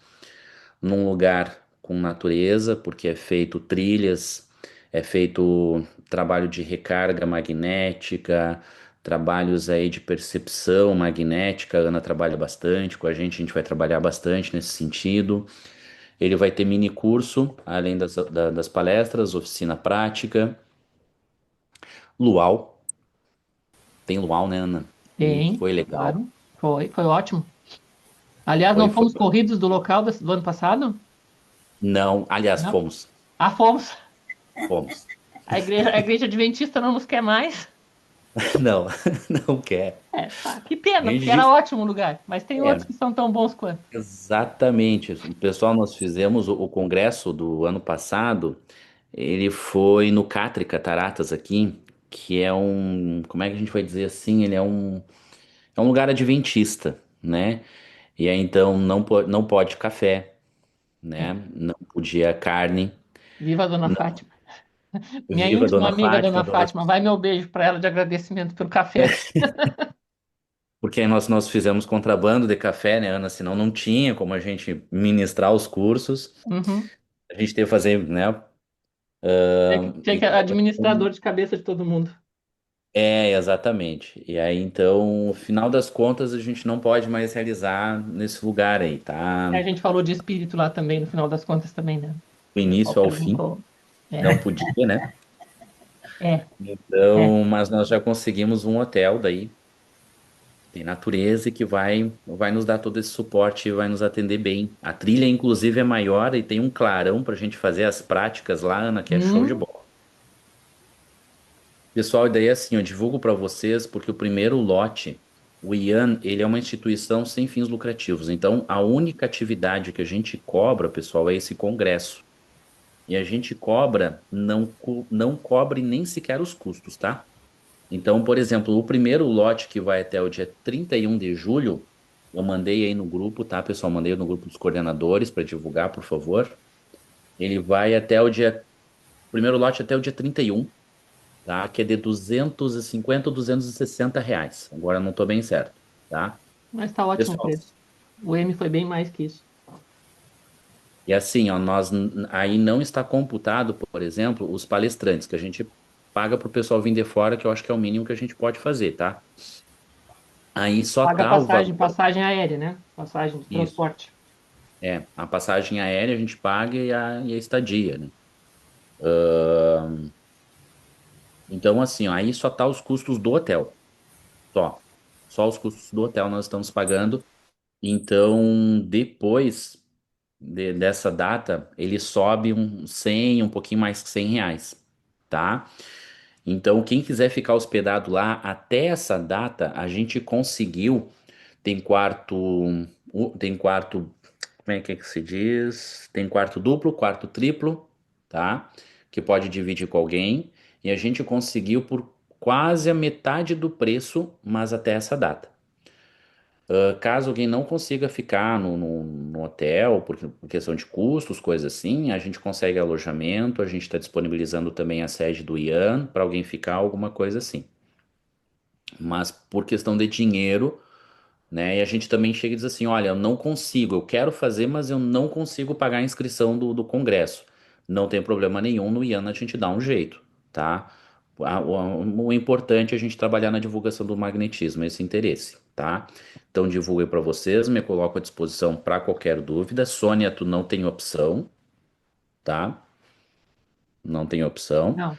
num lugar com natureza, porque é feito trilhas, é feito trabalho de recarga magnética, trabalhos aí de percepção magnética. A Ana trabalha bastante com a gente vai trabalhar bastante nesse sentido. Ele vai ter mini curso, além das palestras, oficina prática, luau. Tem luau, né, Ana? Tem, E foi legal. claro. Foi ótimo. Aliás, não fomos corridos do local do ano passado? Não, aliás, Não? fomos. Fomos. Fomos. A igreja adventista não nos quer mais. Não, não quer. Que pena, porque era ótimo o lugar. Mas tem outros que são tão bons quanto. Exatamente. Pessoal, nós fizemos o congresso do ano passado, ele foi no Catre Cataratas aqui, que é como é que a gente vai dizer assim, ele é um lugar adventista, né? E aí então não pode café, né? Não podia carne. Viva a Dona Fátima. Minha Viva a íntima Dona amiga, Fátima, Dona Fátima. Vai meu beijo para ela de agradecimento pelo café. Porque aí nós fizemos contrabando de café, né, Ana? Senão não tinha como a gente ministrar os cursos. Uhum. A gente teve que fazer, né? Tinha que administrador de cabeça de todo mundo. Exatamente. E aí, então, no final das contas, a gente não pode mais realizar nesse lugar aí, tá? A gente falou de espírito lá também, no final das contas também, né? Do início ao fim. Não podia, né? Então, mas nós já conseguimos um hotel daí, tem natureza e que vai nos dar todo esse suporte e vai nos atender bem. A trilha, inclusive, é maior e tem um clarão para a gente fazer as práticas lá, Ana, que é show de bola. Pessoal, e daí assim, eu divulgo para vocês porque o primeiro lote, o IAN, ele é uma instituição sem fins lucrativos. Então, a única atividade que a gente cobra, pessoal, é esse congresso. E a gente cobra, não cobre nem sequer os custos, tá? Então, por exemplo, o primeiro lote que vai até o dia 31 de julho, eu mandei aí no grupo, tá, pessoal? Mandei no grupo dos coordenadores para divulgar, por favor. Ele vai até o primeiro lote até o dia 31, tá? Que é de 250 ou 260 reais. Agora não tô bem certo, tá? Mas tá ótimo o Pessoal, preço. O M foi bem mais que isso. E assim, ó, aí não está computado, por exemplo, os palestrantes, que a gente paga pro pessoal vir de fora, que eu acho que é o mínimo que a gente pode fazer, tá? Aí só Paga tá o valor. passagem aérea, né? Passagem de transporte. A passagem aérea a gente paga e a estadia, né? Então, assim, ó, aí só tá os custos do hotel. Só os custos do hotel nós estamos pagando. Então, depois dessa data, ele sobe um 100, um pouquinho mais que 100 reais, tá? Então, quem quiser ficar hospedado lá até essa data, a gente conseguiu. Tem quarto, tem quarto, como é que se diz? Tem quarto duplo, quarto triplo, tá? Que pode dividir com alguém. E a gente conseguiu por quase a metade do preço, mas até essa data. Caso alguém não consiga ficar no hotel, por questão de custos, coisas assim, a gente consegue alojamento, a gente está disponibilizando também a sede do Ian para alguém ficar, alguma coisa assim. Mas por questão de dinheiro, né? E a gente também chega e diz assim: olha, eu não consigo, eu quero fazer, mas eu não consigo pagar a inscrição do congresso. Não tem problema nenhum, no Ian a gente dá um jeito, tá? O importante é a gente trabalhar na divulgação do magnetismo, esse interesse, tá? Então divulguei para vocês, me coloco à disposição para qualquer dúvida. Sônia, tu não tem opção, tá? Não tem opção, Não,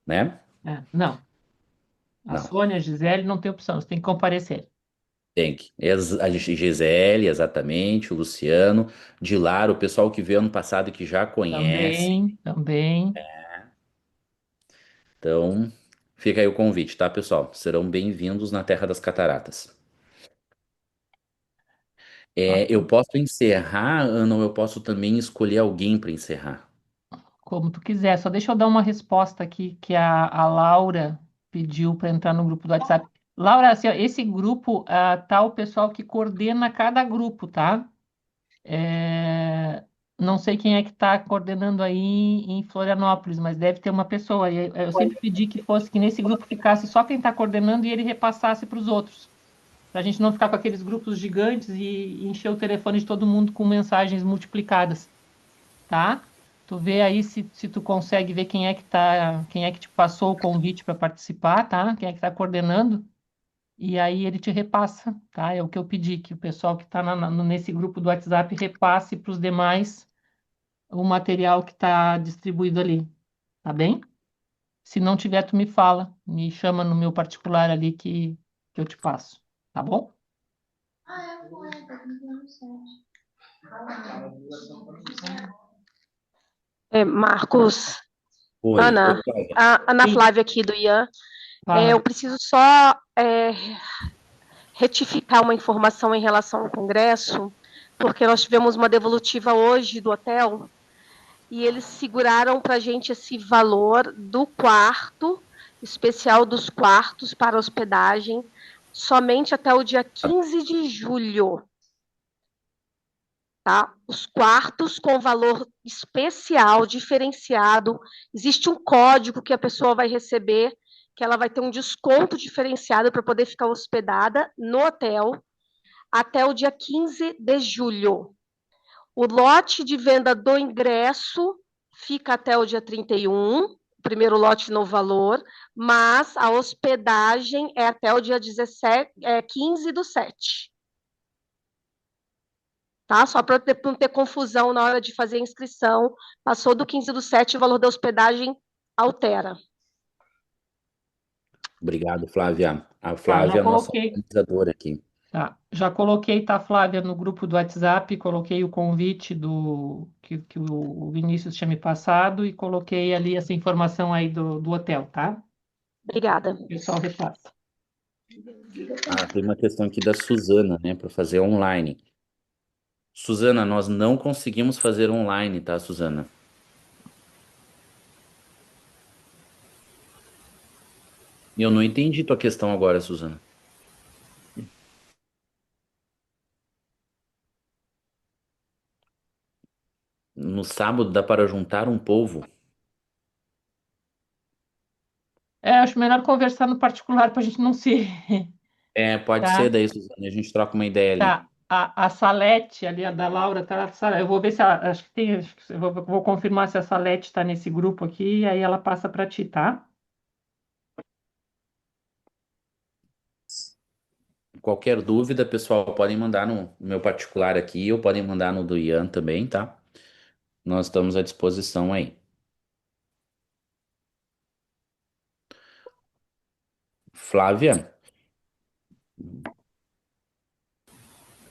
né? não. A Não. Sônia, a Gisele não tem opção, você tem que comparecer. Tem que. A Gisele, exatamente, o Luciano, de Lara, o pessoal que veio ano passado e que já conhece. Também. Então, fica aí o convite, tá, pessoal? Serão bem-vindos na Terra das Cataratas. Eu posso encerrar, Ana, ou eu posso também escolher alguém para encerrar? Como tu quiser. Só deixa eu dar uma resposta aqui que a Laura pediu para entrar no grupo do WhatsApp. Laura, assim, ó, esse grupo tá o pessoal que coordena cada grupo, tá? Não sei quem é que está coordenando aí em Florianópolis, mas deve ter uma pessoa. E eu sempre pedi que fosse que nesse grupo ficasse só quem está coordenando e ele repassasse para os outros, para a gente não ficar com aqueles grupos gigantes e encher o telefone de todo mundo com mensagens multiplicadas, tá? Tu vê aí se tu consegue ver quem é que te passou o convite para participar, tá? Quem é que está coordenando, e aí ele te repassa, tá? É o que eu pedi, que o pessoal que está nesse grupo do WhatsApp repasse para os demais o material que está distribuído ali, tá bem? Se não tiver, tu me fala, me chama no meu particular ali que eu te passo, tá bom? Marcos, Oi, Ana, oi, Cláudia. a Ana Flávia aqui do Ian. Fala. Eu preciso só retificar uma informação em relação ao congresso, porque nós tivemos uma devolutiva hoje do hotel e eles seguraram para a gente esse valor do quarto, especial dos quartos para hospedagem, somente até o dia 15 de julho. Tá? Os quartos com valor especial, diferenciado. Existe um código que a pessoa vai receber, que ela vai ter um desconto diferenciado para poder ficar hospedada no hotel até o dia 15 de julho. O lote de venda do ingresso fica até o dia 31, o primeiro lote no valor, mas a hospedagem é até o dia 15 do 7. Tá? Só para não ter confusão na hora de fazer a inscrição. Passou do 15 do 7, o valor da hospedagem altera. Obrigado, Flávia. A Flávia é a nossa organizadora aqui. Tá. Já coloquei, tá, Flávia, no grupo do WhatsApp, coloquei o convite que o Vinícius tinha me passado e coloquei ali essa informação aí do hotel, tá? Obrigada. O pessoal repassa. Tem uma questão aqui da Suzana, né, para fazer online. Suzana, nós não conseguimos fazer online, tá, Suzana? Eu não entendi tua questão agora, Suzana. No sábado dá para juntar um povo? Acho melhor conversar no particular para a gente não se... Pode Tá. ser daí, Suzana, a gente troca uma ideia ali. Tá. A Salete, ali, a da Laura, tá? Eu vou ver se ela... Acho que tem... Eu vou confirmar se a Salete está nesse grupo aqui e aí ela passa para ti, tá? Qualquer dúvida, pessoal, podem mandar no meu particular aqui ou podem mandar no do Ian também, tá? Nós estamos à disposição aí. Flávia?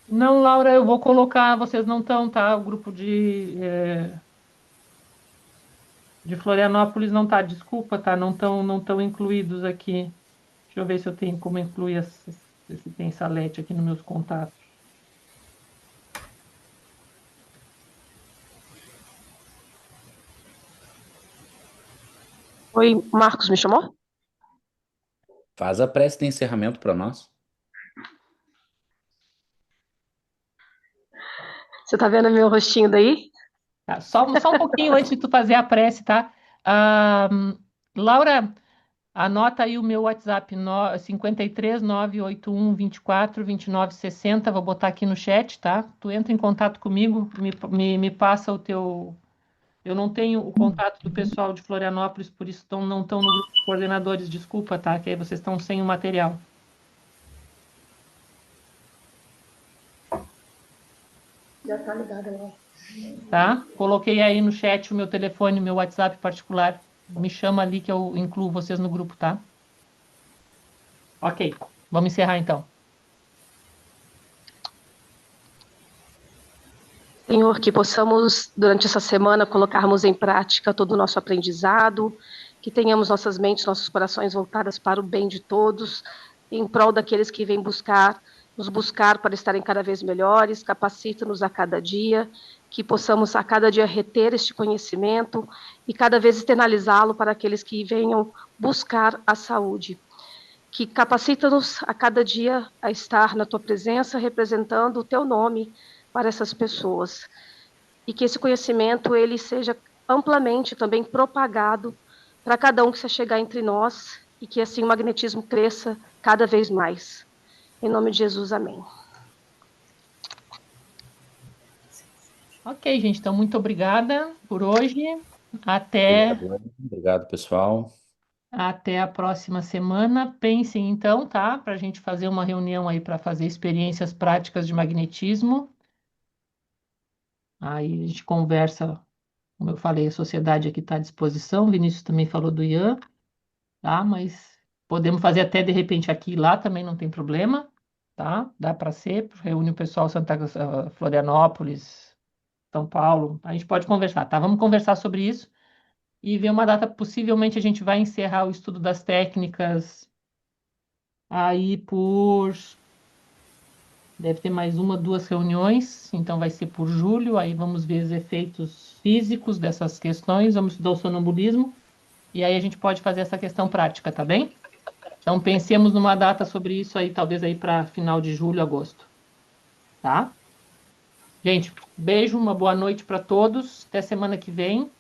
Não, Laura, eu vou colocar, vocês não estão, tá? O grupo De Florianópolis não tá, desculpa, tá? Não tão incluídos aqui. Deixa eu ver se eu tenho como incluir se tem Salete aqui nos meus contatos. Oi, Marcos, me chamou? Faz a prece de encerramento para nós. Você tá vendo meu rostinho daí? Tá, só um pouquinho antes de tu fazer a prece, tá? Laura, anota aí o meu WhatsApp, 53 981 24 29 60. Vou botar aqui no chat, tá? Tu entra em contato comigo, me passa o teu. Eu não tenho o contato do pessoal de Florianópolis, por isso não estão no grupo de coordenadores, desculpa, tá? Que aí vocês estão sem o material. Já tá ligado lá. Tá? Coloquei aí no chat o meu telefone, meu WhatsApp particular. Me chama ali que eu incluo vocês no grupo, tá? Ok, vamos encerrar então. Senhor, que possamos, durante essa semana, colocarmos em prática todo o nosso aprendizado, que tenhamos nossas mentes, nossos corações voltadas para o bem de todos, em prol daqueles que vêm nos buscar para estarem cada vez melhores, capacita-nos a cada dia, que possamos a cada dia reter este conhecimento e cada vez externalizá-lo para aqueles que venham buscar a saúde. Que capacita-nos a cada dia a estar na tua presença, representando o teu nome para essas pessoas. E que esse conhecimento ele seja amplamente também propagado para cada um que se chegar entre nós e que assim o magnetismo cresça cada vez mais. Em nome de Jesus, amém. Ok, gente, então muito obrigada por hoje. Até Obrigado, pessoal. Até a próxima semana. Pensem então, tá? Para a gente fazer uma reunião aí para fazer experiências práticas de magnetismo. Aí a gente conversa, como eu falei, a sociedade aqui está à disposição. O Vinícius também falou do Ian, tá? Mas podemos fazer até de repente aqui e lá também, não tem problema, tá? Dá para ser. Reúne o pessoal Florianópolis, São Paulo. A gente pode conversar, tá? Vamos conversar sobre isso. E ver uma data, possivelmente a gente vai encerrar o estudo das técnicas aí deve ter mais 1, 2 reuniões, então vai ser por julho, aí vamos ver os efeitos físicos dessas questões, vamos estudar o sonambulismo, e aí a gente pode fazer essa questão prática, tá bem? Então pensemos numa data sobre isso aí, talvez aí para final de julho, agosto, tá? Gente, beijo, uma boa noite para todos, até semana que vem.